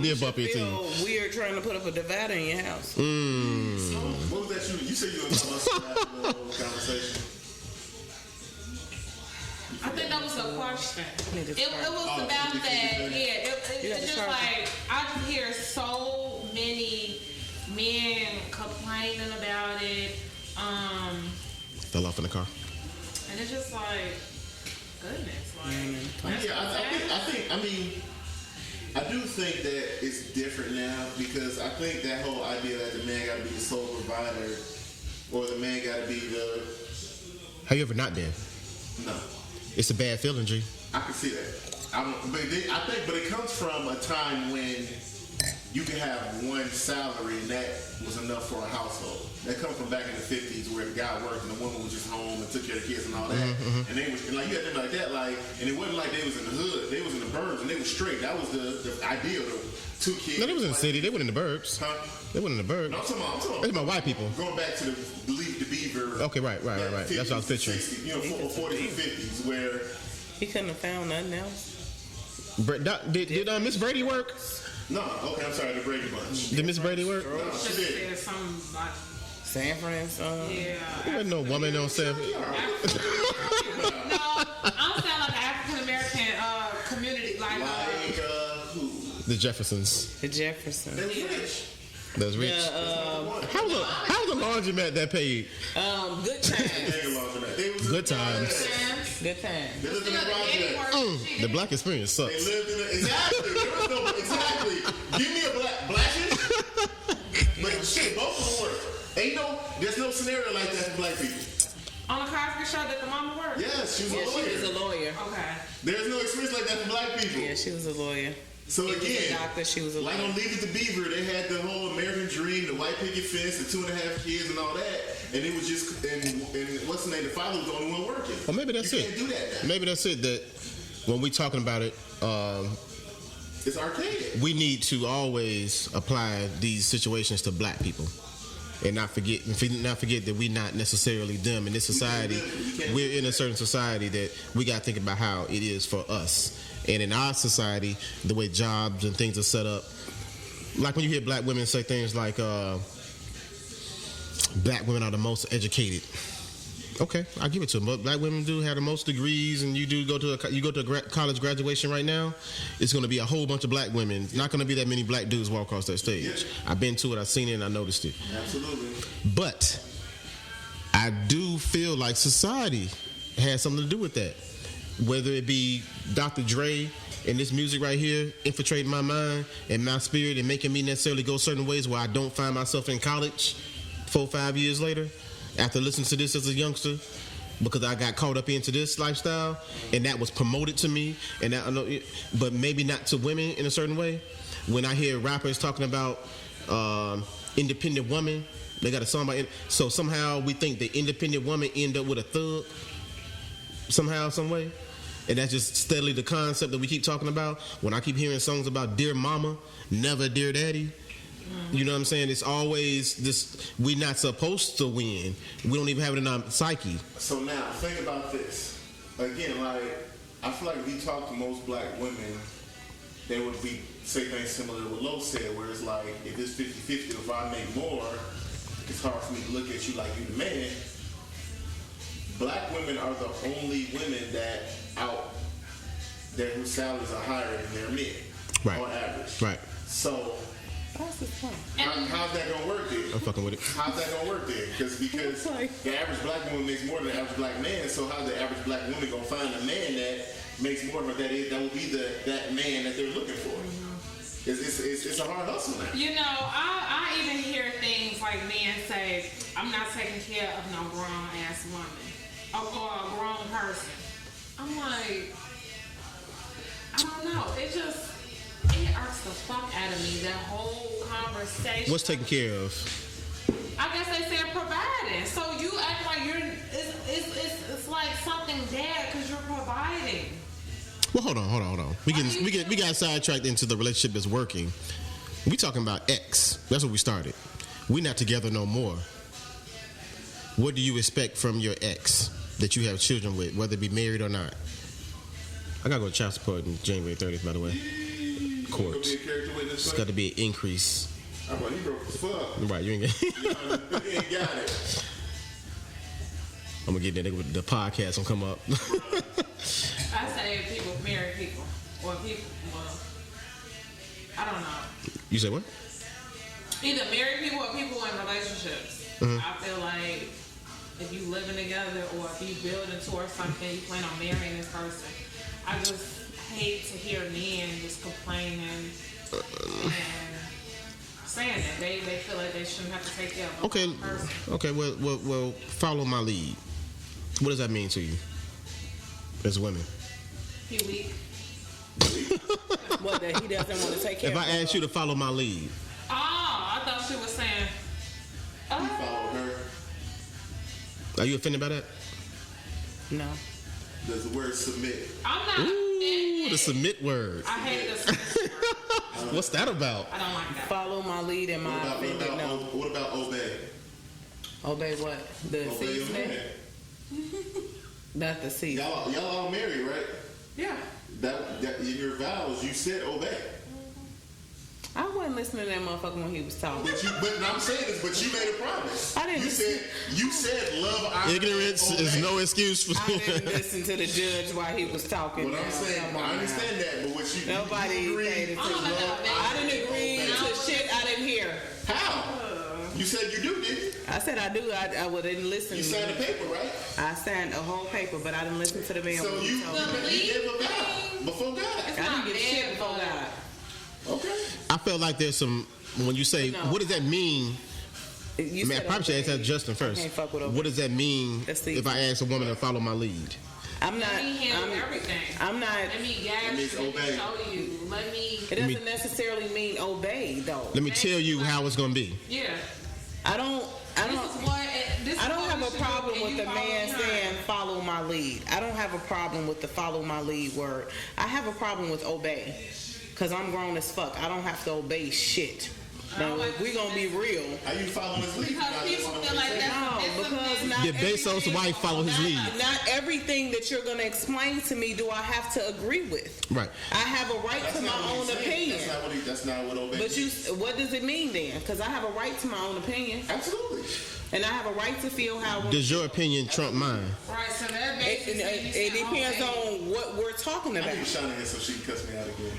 Yeah, Bumpy too. feel weird trying to put up a divider in your house. what was that you said you were talking about some conversation? I think that was a question. Niggas It was Oh, about you that. did. Yeah, You got it's the just charger. like I just hear so many men complaining about it, Fell off in the car. and it's just like, goodness, like. that's I do think that it's different now because I think that whole idea that the man got to be the sole provider or the man got to be the Have you ever not been? no. It's a bad feeling, G. I can see that. But it comes from a time when you could have one salary and that was enough for a household. That comes from back in the 50s where the guy worked and the woman was just home and took care of the kids and all that. And they was and like you had them like that, like, and it wasn't like they was in the hood. They was in the burbs and they was straight. That was the ideal. The two kids. No, they was in the city. They went in the burbs. Huh? They went in the burbs. No, I'm talking about That's about white people. going back to the Leave the Beaver. Okay, right. That's what I was 50s, picturing. 60s, you know, 40s and 50s where He couldn't have found nothing else. Did Miss Brady work? no, okay, I'm sorry, the Brady Bunch. Did Miss Brady work? No, she did. There's some like, Sanford and Son. yeah. There wasn't no woman on set. No, I'm saying like African American community, like Who? The Jeffersons. The Jefferson. They was rich. That's rich. How was a laundromat that paid? Good times. They was Good times. Good times. They lived in the project. The black experience They sucks. lived in the exactly. There was no exactly. Give me a blackish. But shit, both of them work. There's no scenario like that for black people. On the Cosby Show that the mama worked. Yes, she was Yeah, a lawyer. she was a lawyer. Okay. There's no experience like that for black people. Yeah, she was a lawyer. So He was again, a doctor, she was a like lawyer. on Leave It to Beaver, they had the whole American dream, the white picket fence, the 2.5 kids, and all that, and it was just and what's the name? The father was the only one working. Well, maybe that's you it. Can't do that now. Maybe that's it. That when we talking about it, It's archaic. we need to always apply these situations to black people, and not forget that we're not necessarily them in this society. We're in a certain society that we got to think about how it is for us, and in our society, the way jobs and things are set up. Like when you hear black women say things like, "Black women are the most educated." Okay, I give it to them. But black women do have the most degrees, and you go to a college graduation right now. It's going to be a whole bunch of black women. It's not going to be that many black dudes walk across that stage. Yeah. I've been to it. I've seen it. And I noticed it. Absolutely. But I do feel like society has something to do with that. Whether it be Dr. Dre and this music right here infiltrating my mind and my spirit and making me necessarily go certain ways where I don't find myself in college 4 or 5 years later. After listening to this as a youngster, because I got caught up into this lifestyle, and that was promoted to me, and that, but maybe not to women in a certain way. When I hear rappers talking about independent woman, they got a song about so somehow we think the independent woman end up with a thug somehow, some way, and that's just steadily the concept that we keep talking about. When I keep hearing songs about dear mama, never dear daddy. You know what I'm saying? It's always this. We're not supposed to win. We don't even have it in our psyche. So now, think about this. Again, like, I feel like if you talk to most black women, they would say things similar to what Lo said, where it's like, if it's 50-50, if I make more, it's hard for me to look at you like you the man. Black women are the only women whose salaries are higher than their men, Right. on average. Right. So, That's the point. how's that gonna work then? I'm fucking with it. How's that gonna work then? Because the average black woman makes more than the average black man. So how's the average black woman gonna find a man that makes more, but that will be that man that they're looking for? It's a hard hustle now. You know, I even hear things like men say, "I'm not taking care of no grown ass woman or a grown person." I'm like, I don't know. It irks the fuck out of me, that whole conversation. What's taken care of? I guess they said providing. So you act like it's like something bad because you're providing. Well, hold on. We got sidetracked into the relationship that's working. We talking about ex. That's what we started. We not together no more. What do you expect from your ex that you have children with, whether it be married or not? I gotta go to child support on January 30th, by the way. Court. Gonna be a character witness. It's got to be an increase. I'm like, you broke as fuck. Right, you ain't get. You ain't got it. I'm gonna get that. The podcast will come up. I say people, married people, or people, well, I don't know. You say what? Either married people or people in relationships. I feel like if you living together or if you building towards something, you plan on marrying this person. I just hate to hear men just complaining and saying that they feel like they shouldn't have to take care of a person. Okay. Well, follow my lead. What does that mean to you, as women? He weak. What, that he doesn't want to take care If of I ask you to follow my lead, Oh, I thought she was saying. You followed her. are you offended by that? No. Does the word submit? I'm not. Ooh, the submit word. I hate this. What's that about? I don't like that. Follow my lead and my offended. No. What about obey? Obey what? The Obey your seasoning? man. Not the season. Y'all all married, right? Yeah. That in your vows you said obey. I wasn't listening to that motherfucker when he was talking. But I'm saying this, but you made a promise. I didn't. You said love our Ignorance is no excuse for. I didn't listen to the judge while he was talking. What I'm saying, Come on I understand now. that, but what you Nobody you paid agreed attention. to love I didn't agree to shit I didn't hear. How? You said you do, didn't you? I said I do. I didn't listen. You signed a paper, right? I signed a whole paper, but I didn't listen to the man. So when he you told me. gave a vow before God. I didn't get shit before God. Okay. I felt like there's some. When you say, No. what does that mean? You I mean, I said probably should ask obey. that Justin I first. can't fuck with obey. What does that mean That's the- if I ask a woman to follow my lead? I'm not. Let me handle everything. I'm not. Let me guide means you. Let me obey. show you. Let me. It doesn't necessarily mean obey, though. Let me tell you how it's gonna be. Yeah. I don't. This is what. This I is don't what have we a should do, problem and with you the follow man behind. saying follow my lead. I don't have a problem with the follow my lead word. I have a problem with obey. Because I'm grown as fuck. I don't have to obey shit. Now, if we gonna be real. How you following his lead? Because people feel like that's No, because not Did Bezos' everything- wife follow his lead? Not everything that you're gonna explain to me do I have to agree with. Right. I have a right That's to not my what own he's saying. opinion. That's not what obey. But what does it mean then? Because I have a right to my own opinion, Absolutely. and I have a right to feel how. Does your opinion trump mine? Right. So that It, basically it depends on what we're talking I about. need Shauna here so she can cuss me out again.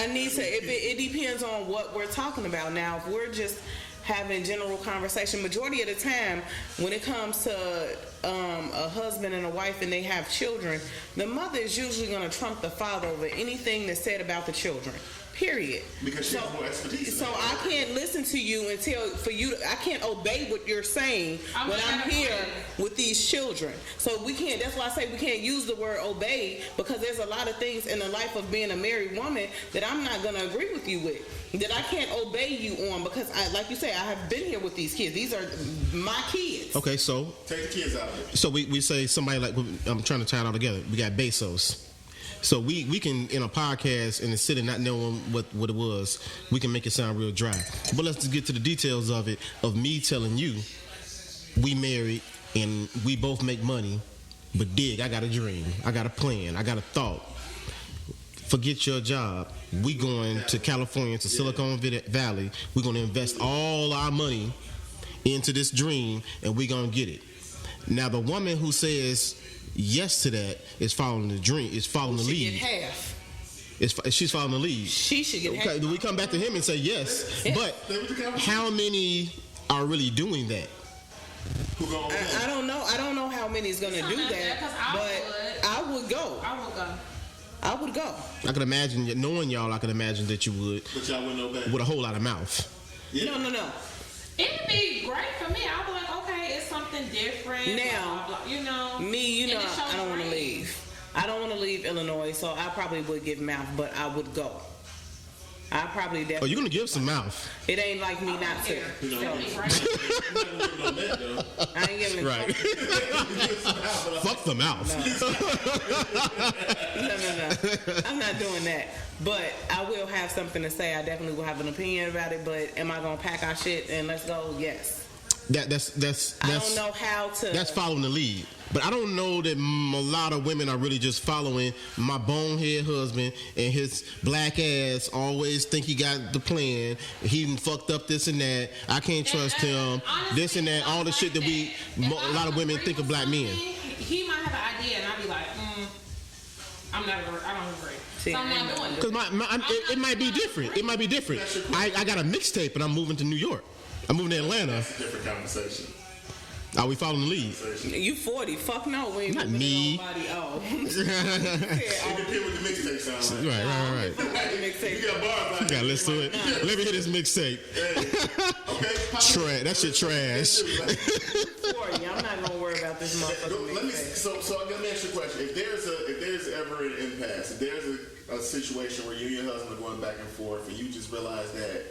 I need to. If it depends on what we're talking about. Now, if we're just having general conversation, majority of the time, when it comes to a husband and a wife and they have children, the mother is usually going to trump the father over anything that's said about the children. Period. Because she has more expertise in So that. I can't listen to you and I can't obey what you're saying I'm when I'm not here afraid. with these children. So we can't, that's why I say we can't use the word obey, because there's a lot of things in the life of being a married woman that I'm not going to agree with you with, that I can't obey you on, because like you say, I have been here with these kids. These are my kids. Okay, so Take the kids out of it. we say somebody like, I'm trying to tie it all together. We got Bezos. So we can, in a podcast and instead of not knowing what it was, we can make it sound real dry. But let's just get to the details of it. Of me telling you, we married and we both make money, but dig, I got a dream, I got a plan, I got a thought. Forget your job. We going to California, to Silicon Valley. We're gonna invest all our money into this dream, and we're gonna get it. Now, the woman who says yes to that is following the dream, is following the lead. She get half. She's following the lead. She should get half. Okay, do we come back to him and say yes? Yeah. But how many are really doing that? I don't know. I don't know how many is gonna do that, but I would go. I would go. I could imagine, knowing y'all, I could imagine that you would. But y'all wouldn't obey. With a whole lot of mouth. Yeah. No. It'd be great for me. I'd be like, okay, it's something different. Now, blah, blah, you know. Me, and I don't want to leave. I don't want to leave Illinois, so I probably would give mouth, but I would go. I probably definitely. Oh, you're gonna give some mouth. It ain't like me not to. You know, So, I ain't giving it. Right. Fuck the mouth. No. I'm not doing that. But I will have something to say. I definitely will have an opinion about it. But am I gonna pack our shit and let's go? Yes. That's I don't know how to. That's following the lead. But I don't know that a lot of women are really just following my bonehead husband and his black ass. Always think he got the plan. He done fucked up this and that. I can't trust him. Honestly, this and that. All the shit that a lot of women think of black men. He might have an idea, and I'd be like, I don't agree. See, So I'm not doing it. Because it might be different. It might be different. I got a mixtape and I'm moving to New York. I'm moving to Atlanta. That's a different conversation. Are we following the lead? You 40? Fuck no, we ain't Not moving me. Nobody. Oh. It depends what the mixtape sounds like. Right. You got bars You gotta listen to it. Let me hear this mixtape. Okay. Trash. That shit trash. 40. I'm not gonna worry about this motherfucker. Let me ask you a question. If there's ever an impasse, if there's a situation where you and your husband are going back and forth, and you just realize that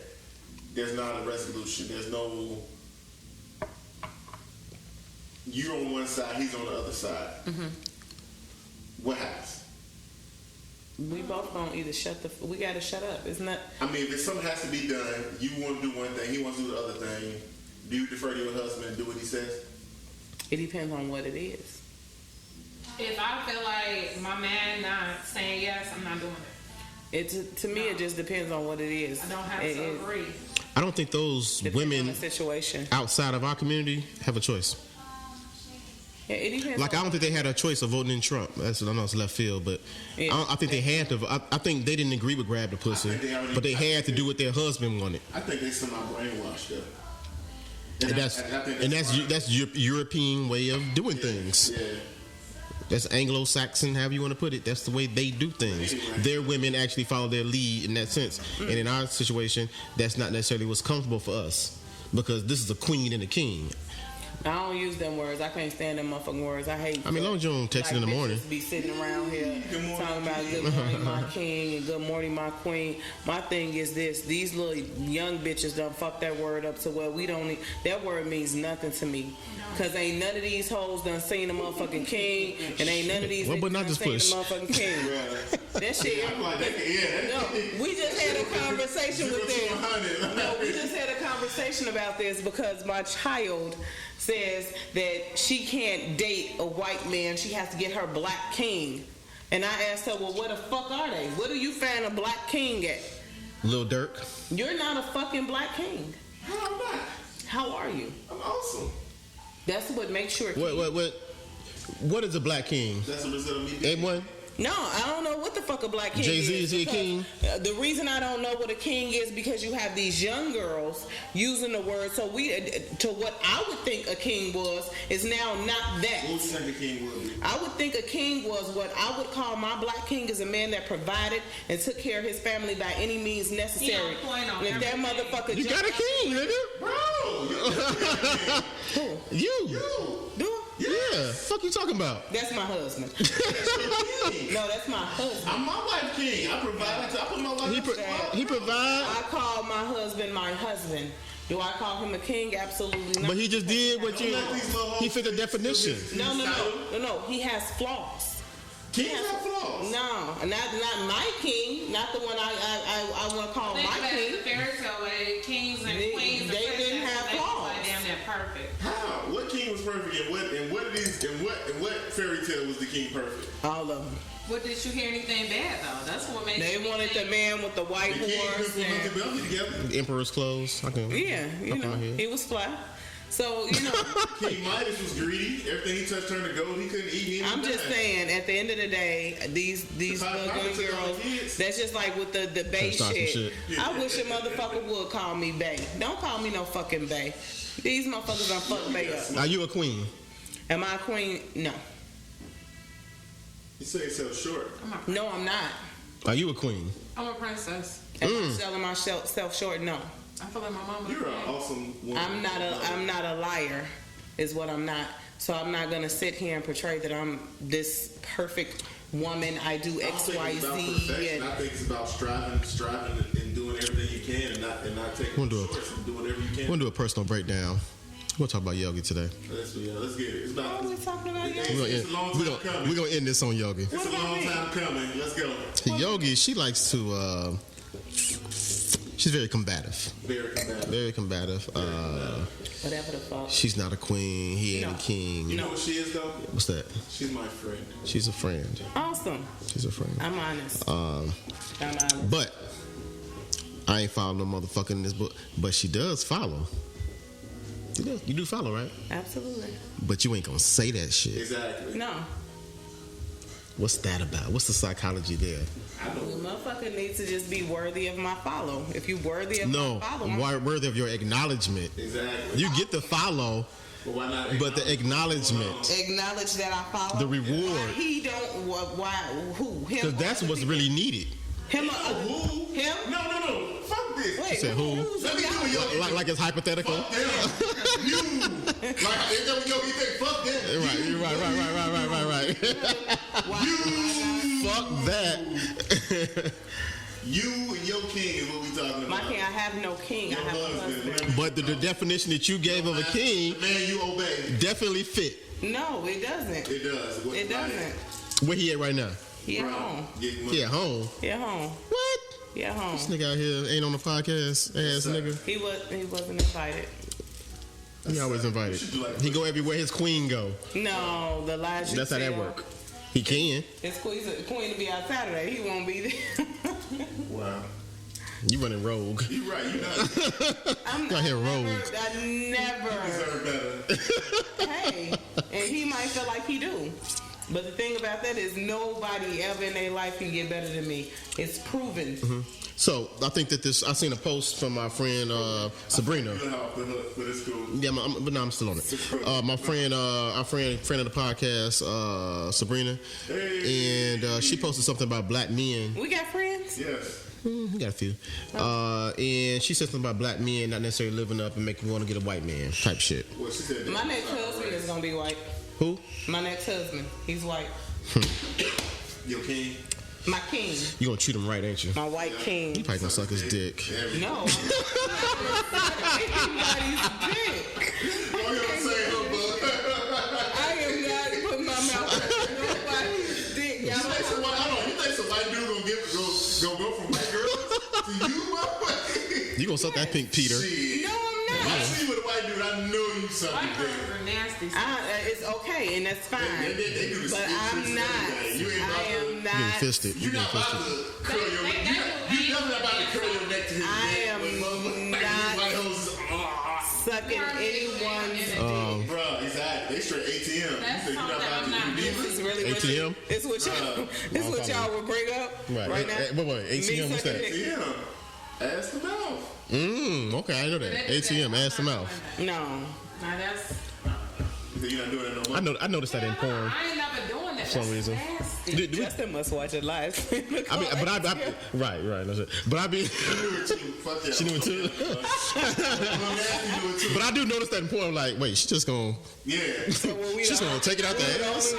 there's not a resolution, there's no, you're on one side, he's on the other side. Mm-hmm. What happens? We both gonna either we gotta shut up. Isn't that? I mean, if something has to be done, you want to do one thing, he wants to do the other thing. Do you defer to your husband and do what he says? It depends on what it is. If I feel like my man not saying yes, I'm not doing it. To me, it just depends on what it is. I don't have to agree. I don't think those Depends on women the situation. outside of our community have a choice. Yeah, it depends. Like, I don't think they had a choice of voting in Trump. I know it's left field, but Yeah. I think they had to. I think they didn't agree with grab the pussy, but they had to do what their husband wanted. I think they somehow brainwashed though. And that's European way of doing things. Yeah. That's Anglo-Saxon, however you want to put it. That's the way they do things. Their women actually follow their lead in that sense. And in our situation, that's not necessarily what's comfortable for us, because this is a queen and a king. I don't use them words. I can't stand them motherfucking words. I hate. I mean, as long as you don't text it in the morning. Be sitting around here talking about good morning, my king, and good morning, my queen. My thing is this: these little young bitches done fuck that word up to where we don't. That word means nothing to me. Cause ain't none of these hoes done seen the motherfucking king, and ain't none of these Well, but niggas not done just seen push. the motherfucking king. That shit. No, we just had a conversation with them. No, we just had a conversation about this because my child says that she can't date a white man. She has to get her black king. And I asked her, well, what the fuck are they? What do you find a black king at? Lil Durk. You're not a fucking black king. How am I? How are you? I'm awesome. That's what makes sure. What is a black king? That's a result of me being. Ain't one? No, I don't know what the fuck a black king Jay-Z, is. is he a king? The reason I don't know what a king is because you have these young girls using the word. So to what I would think a king was is now not that. What would you think a king would be? I would think a king was what I would call my black king is a man that provided and took care of his family by any means necessary. And if that motherfucker You got a king, nigga. Who? You. Do? Yeah. Fuck you talking about? That's my husband. No, that's my husband. I'm my wife king. I provide. I put my wife. He provide. I call my husband my husband. Do I call him a king? Absolutely not. But he just did what you. Don't let these little He fit the definition. No. He has flaws. Kings have flaws. No, not my king. Not the one I want to call Think my about king. the fairy tale way, kings and They- queens. and they didn't princesses, have they was flaws. like damn near perfect. How? What king was perfect, and what fairy tale was the king perfect? All of them. What did you hear anything bad though? That's what makes They me wanted the think- man with the white The king horse. put Humpty And, Dumpty together. The Emperor's clothes. I can. yeah, you Up know, my head. he was fly. So, you know, King Midas was greedy. Everything he touched turned to gold. He couldn't eat. He didn't I'm just die. saying, at the end of the day, these little politics young of all girls, the kids. that's just like with the bae Start some shit. shit. I wish a motherfucker would call me bae. Don't call me no fucking bae. These motherfuckers done fuck bae up. Are you a queen? Am I a queen? No. You say yourself short. No, I'm not. Are you a queen? I'm a princess. Am I selling myself short? No. I feel like my mama. You're an awesome woman. I'm not a liar, is what I'm not. So I'm not gonna sit here and portray that I'm this perfect woman. I do I don't X, think Y, it's about Z. perfection. I think it's about striving and doing everything you can and not taking We'll do it. shorts and doing whatever you We're can. gonna do a personal breakdown. We'll talk about Yogi today. Let's get it. It's about What are we talking about, it's, Yogi? it's a long time coming. We're gonna end this on Yogi. It's a long time coming. Let's go. Yogi, she likes to. She's very combative. Very combative. Very combative. Whatever the fuck. She's not a queen. He ain't No. a king. You know what she is though? What's that? She's my friend. She's a friend. Awesome. She's a friend. I'm honest. I'm honest. But I ain't following no motherfucker in this book. But she does follow. You do. You do follow, right? Absolutely. But you ain't gonna say that shit. Exactly. No. What's that about? What's the psychology there? The motherfucker needs to just be worthy of my follow. If you worthy of No, my follow, worthy of your acknowledgement. Exactly. You get the follow, But why not? but the acknowledgement, acknowledge that I follow. the reward, Why he don't? Why? Who? Him? because that's or what's other really needed. him. Or Who? Him? No. Fuck this. Wait. said who? who's Let me the do it, guy? yo. Like it's hypothetical. Fuck them. You. Like if there we go, you think fuck them. Right, you're right. Why? Fuck that. You and your king is what we talking My about. king. I have no king. Your I have a husband. husband. But the definition that you gave of a king The man you obey. definitely fit. No, it doesn't. It does. What's It like? doesn't. Where he at right now? He at Bro, home. get money. He at home. He at home. What? He at home. This nigga out here ain't on the podcast. Ass nigga. He wasn't invited. He always invited. should do like- He go everywhere his queen go. No, the lies you That's how that tell. work. He can. His queen to be out Saturday. He won't be there. Wow. You running rogue. You right. You not. I'm Out here rogue. I never. Deserve better. Hey, and he might feel like he do. But the thing about that is nobody ever in their life can get better than me. It's proven. So I think that I seen a post from my friend Sabrina. Good off the hook, but it's cool. Yeah, but no, I'm still on it. My friend, our friend of the podcast, Sabrina, and she posted something about black men. We got friends? Yes. We got a few. And she said something about black men not necessarily living up and making you want to get a white man type shit. Well, she said that. My next husband is gonna be white. Who? My next husband, he's white. Your king. My king, You gonna treat him right, ain't you? my white king. You probably gonna suck his dick. No. Anybody's dick. I'm gonna say her, I am not putting my mouth on nobody's dick. You Y'all think some white dude gonna go from white girls to you, motherfucker? You gonna suck that pink Peter? Shit. No, I'm If not. I see you with a white dude, I know you suck White his girls dick. are nasty. It's okay, and that's fine. They do the But spit tricks I'm and not. everything. You ain't about I to. am You getting not. fisted. You You're getting not about fisted. to curl your neck. They You definitely about to curl your neck to his I neck. am Like, not white hoes is, sucking anyone's dick. Bruh, exactly. They straight ATM. That's You think you're not something about I'm to not do This this? is really what ATM? It's what y'all. It's what y'all would bring up right now. Wait, ATM, what's sucking that? dick. ATM. Ass to mouth. Okay, I know that. ATM, ass to mouth. No. Now that's. You're not doing that no more. I noticed that in porn. I ain't never doing that. For some That's reason. nasty. Do we- Justin must watch it live. I mean, but I right, that's it. But I be, She knew it too. Fuck yeah. she knew it too. too. But I do notice that in porn. Like, wait, she just gonna, Yeah. she's gonna take it out the ass. The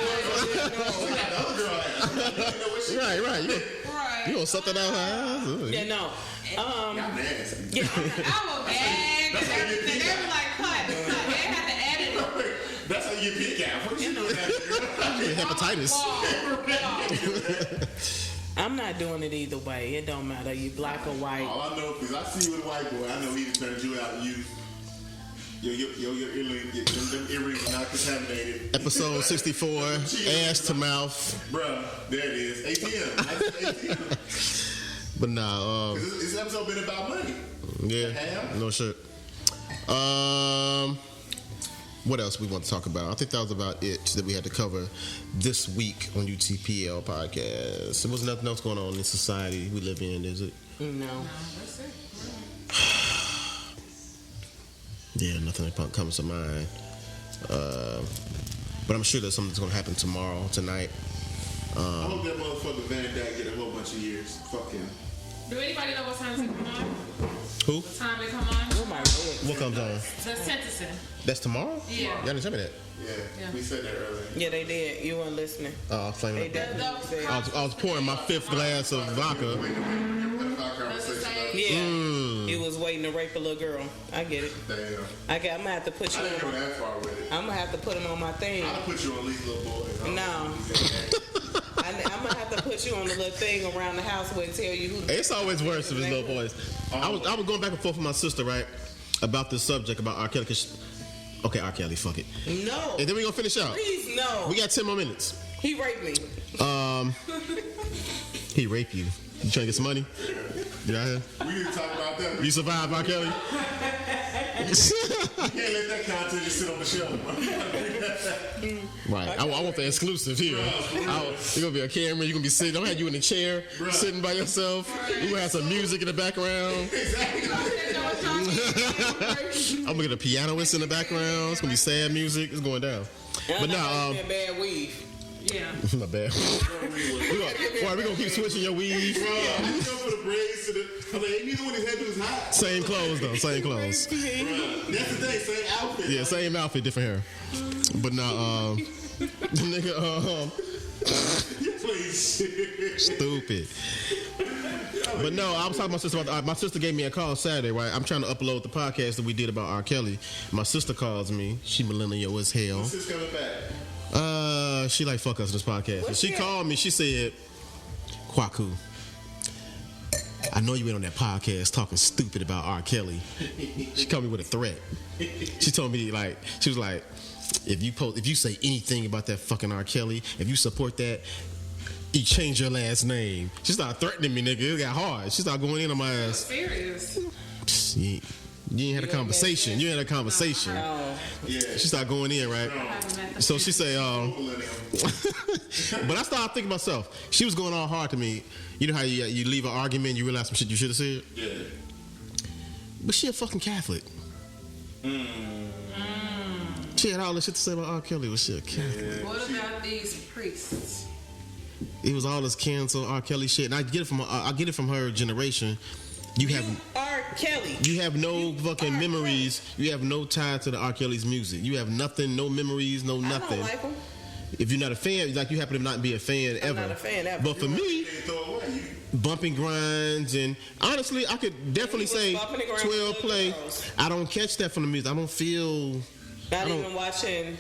other girl ass. You know what she Right. Right. You gonna suck that out her ass? Yeah, no. Y'all nasty. Yeah. I will bag and everything. They be like, cut. They have to edit it. That's how you get big out. What you doing Hepatitis. I'm not doing it either way. It don't matter. You black or white. All I know, because I see you with a white boy, I know he done turned you out. Your earrings are not contaminated. Episode 64, ass to mouth. Bruh, there it is. ATM. ATM. But nah, This episode been about money. yeah, no shit. What else we want to talk about? I think that was about it that we had to cover this week on UTPL podcast. There was nothing else going on in society we live in, is it? No. That's it. Yeah, nothing that comes to mind. But I'm sure that something's going to happen tomorrow, tonight. I hope that motherfucker Van Dyke get a whole bunch of years. Fuck him. Do anybody know what time they come on? Who? What time they come on? Oh my God. What comes on? The sentencing. That's tomorrow? Yeah. Y'all didn't tell me that. Yeah, we said that earlier. Yeah, they did. You weren't listening. Oh, I'm flaming They up. definitely I said. was pouring my 5th glass of vodka. Does it say? Yeah. He was waiting to rape a little girl. I get it. Damn. I'm gonna have to put I you didn't go on. that far with it. I'm gonna have to put him on my thing. I'll put you on Lee's Little Boy. No. I'm gonna have to put you on the little thing around the house where it tell you who. It's always worse with his little boys. I was going back and forth with my sister, right, about this subject about R. Kelly. Okay, R. Kelly, fuck it. No. And then we gonna finish out. Please no. We got 10 more minutes. He raped me. He raped you. You trying to get some money? You out here? We need to talk about that. You survived, R. Kelly? You can't let that content just sit on the shelf. Right. I want the exclusive here. You're gonna be a camera. You're gonna be sitting. I'm gonna have you in a chair, sitting by yourself. You gonna have some music in the background. I'm gonna get a pianist in the background. It's gonna be sad music. It's going down. But no, bad weave. Yeah. my bad. We're gonna keep switching your weave. Bro, you go for the braids to the. I'm like, ain't neither one of his hairdos hot. Same clothes though. Same clothes. Bruh, that's the thing, same outfit. Yeah, same outfit, different hair. But no, nigga, Please. stupid. But no, I was talking to my sister about my sister gave me a call Saturday, right? I'm trying to upload the podcast that we did about R. Kelly. My sister calls me. She millennial as hell. What's this coming back? She like fuck us in this podcast. And she called me. She said, Kwaku, I know you went on that podcast talking stupid about R. Kelly. She called me with a threat. She told me she was like, if you say anything about that fucking R. Kelly, if you support that, you change your last name. She started threatening me, nigga. It got hard. She started going in on my ass. Serious. You ain't had a conversation. You had a conversation. Oh. Yeah. She started going in, right? So she say, but I started thinking myself. She was going all hard to me. You know how you leave an argument, you realize some shit you should have said? Yeah. But she a fucking Catholic. She had all this shit to say about R. Kelly. Was she a Catholic? What about these priests? It was all this cancel R. Kelly shit, and I get it from her generation. You have R. Kelly. You have no fucking memories. You have no tie to the R. Kelly's music. You have nothing, no memories, no nothing. I don't like him. If you're not a fan, like you happen to not be a fan ever. I'm not a fan ever. But for me, bumping grinds and honestly, I could definitely say 12 play. Girls. I don't catch that from the music. I don't feel. Not even watching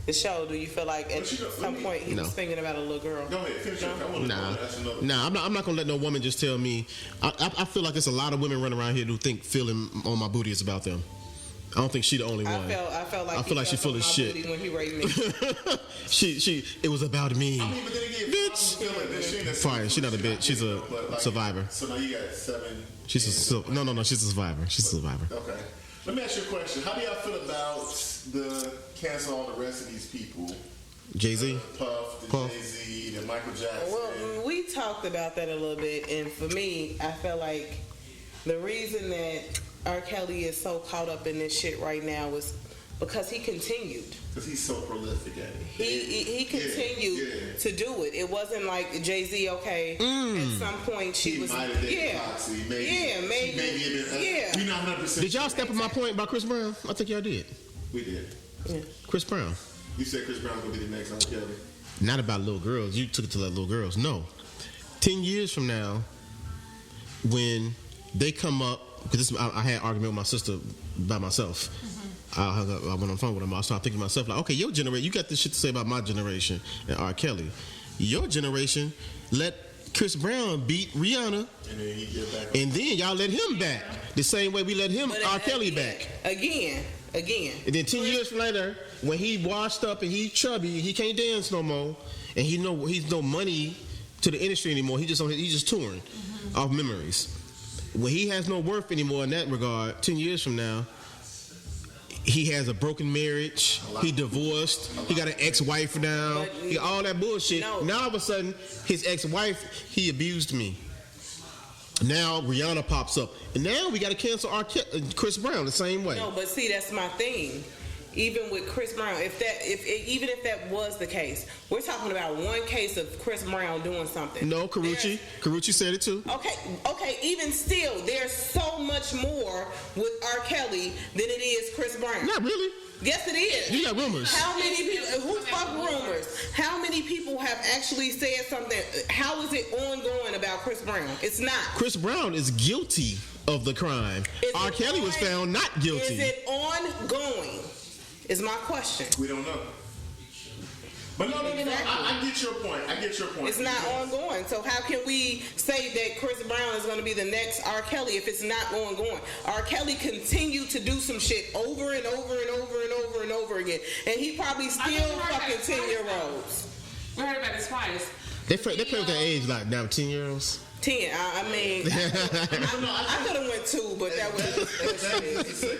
the show. Do you feel like at some point he was thinking about a little girl? Go ahead, finish up. I wanna know. That's another. Nah. I'm not gonna let no woman just tell me. I feel like there's a lot of women running around here who think feeling on my booty is about them. I don't think she the only one. I felt like she full of shit. When he raped me. It was about me. I mean, but then again, Bitch. bitch. Fine, she's not a bitch. She's a survivor. So now you got 7. She's no. She's a survivor. She's a survivor. Okay. Let me ask you a question. How do y'all feel about the cancel all the rest of these people? Jay-Z? Puff. Jay-Z, the Michael Jackson. Well, we talked about that a little bit, and for me, I felt like the reason that R. Kelly is so caught up in this shit right now was because he continued. Because he's so prolific at it. He continued to do it. It wasn't like Jay-Z, okay, at some point she was, might have been Foxy, maybe. Yeah. We not 100%. Did y'all step on my point about Chris Brown? I think y'all did. We did. Yeah. Chris Brown. You said Chris Brown's going to be the next R. Kelly. Not about little girls. You took it to like little girls. No. 10 years from now, when they come up, because I had an argument with my sister by myself. I went on the phone with him. I started thinking to myself, like, okay, your generation, you got this shit to say about my generation and R. Kelly. Your generation let Chris Brown beat Rihanna, And then he get back. and then y'all let him back the same way we let him But R. Kelly back. Again. And then 10 years later, when he washed up and he chubby, he can't dance no more, and he's no money to the industry anymore. He's just touring off memories. When he has no worth anymore in that regard, 10 years from now, he has a broken marriage. He divorced. He got an ex-wife now. He got all that bullshit. No. Now all of a sudden, his ex-wife, he abused me. Now Rihanna pops up, and now we got to cancel Chris Brown the same way. No, but see, that's my thing. Even with Chris Brown, even if that was the case, we're talking about one case of Chris Brown doing something. No, Karuchi said it too. Okay. Even still, there's so much more with R. Kelly than it is Chris Brown. Not really. Yes, it is. You got rumors. How many people? Who fuck rumors? How many people have actually said something? How is it ongoing about Chris Brown? It's not. Chris Brown is guilty of the crime. R. Kelly was found not guilty. Is it ongoing? Is my question. We don't know. But no. I get your point. It's not ongoing. So how can we say that Chris Brown is going to be the next R. Kelly if it's not ongoing? R. Kelly continued to do some shit over and over and over and over and over again, and he probably still fucking 10-year-olds. We heard about this twice. They play with their age like now 10-year-olds. 10. I mean, I could have went 2, but that was.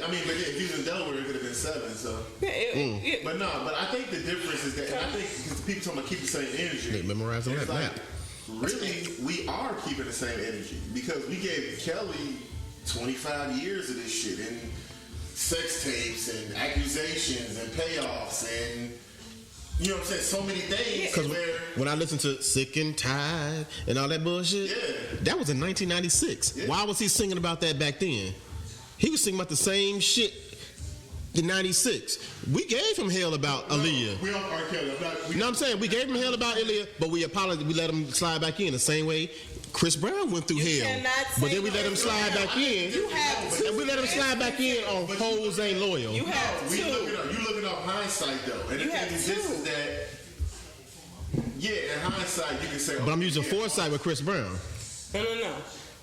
I mean, but if he was in Delaware, it could have been 7. So. Yeah. But I think the difference is that, and I think because people talking about keep the same energy. They memorize all it's that like, map. really, we are keeping the same energy because we gave Kelly 25 years of this shit and sex tapes and accusations and payoffs and. You know what I'm saying? So many things. Because when I listened to Sick and Tired and all that bullshit, that was in 1996. Yeah. Why was he singing about that back then? He was singing about the same shit in 96. We gave him hell about Aaliyah. We on R. Kelly. You know what I'm saying? We gave him hell about Aaliyah, but we apologized. We let him slide back in the same way Chris Brown went through hell. But then we let him slide back in. And we let him slide back in on Hoes Ain't Loyal. You have two. You looking up hindsight though. And the thing is this is that in hindsight you can say but I'm using foresight with Chris Brown. No.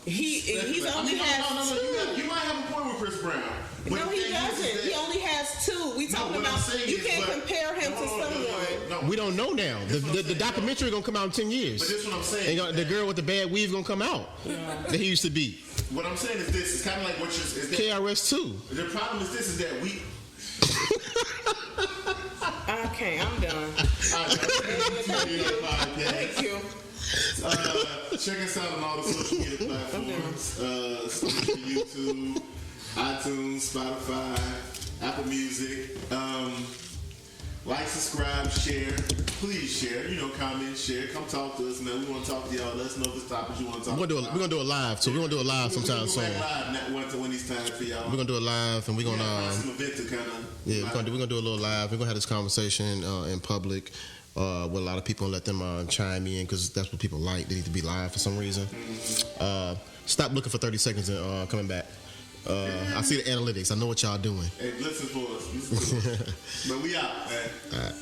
He's only has two. You might have a point with Chris Brown. No, he doesn't. He only has 2. We talking about you can't compare him to someone. No. We don't know now. The documentary gonna come out in 10 years. But this is what I'm saying. And the girl with the bad weave gonna come out that he used to be. What I'm saying is this. It's kind of like what you're. Is that, KRS too. The problem is this: is that we. Okay, I'm done. Thank you. Check us out on all the social media platforms. YouTube, iTunes, Spotify, Apple Music. Like, subscribe, share. Please share. Comment, share. Come talk to us, man. We want to talk to y'all. Let us know the topics you want to talk about. We're gonna do it live too. We're gonna do it live sometime soon. When these times for y'all. We're gonna do it live, and we're gonna some event to kind of. we're gonna do a little live. We're gonna have this conversation in public with a lot of people and let them chime in because that's what people like. They need to be live for some reason. Stop looking for 30 seconds and coming back. I see the analytics. I know what y'all doing. Hey, listen for us. But we out, man. All right.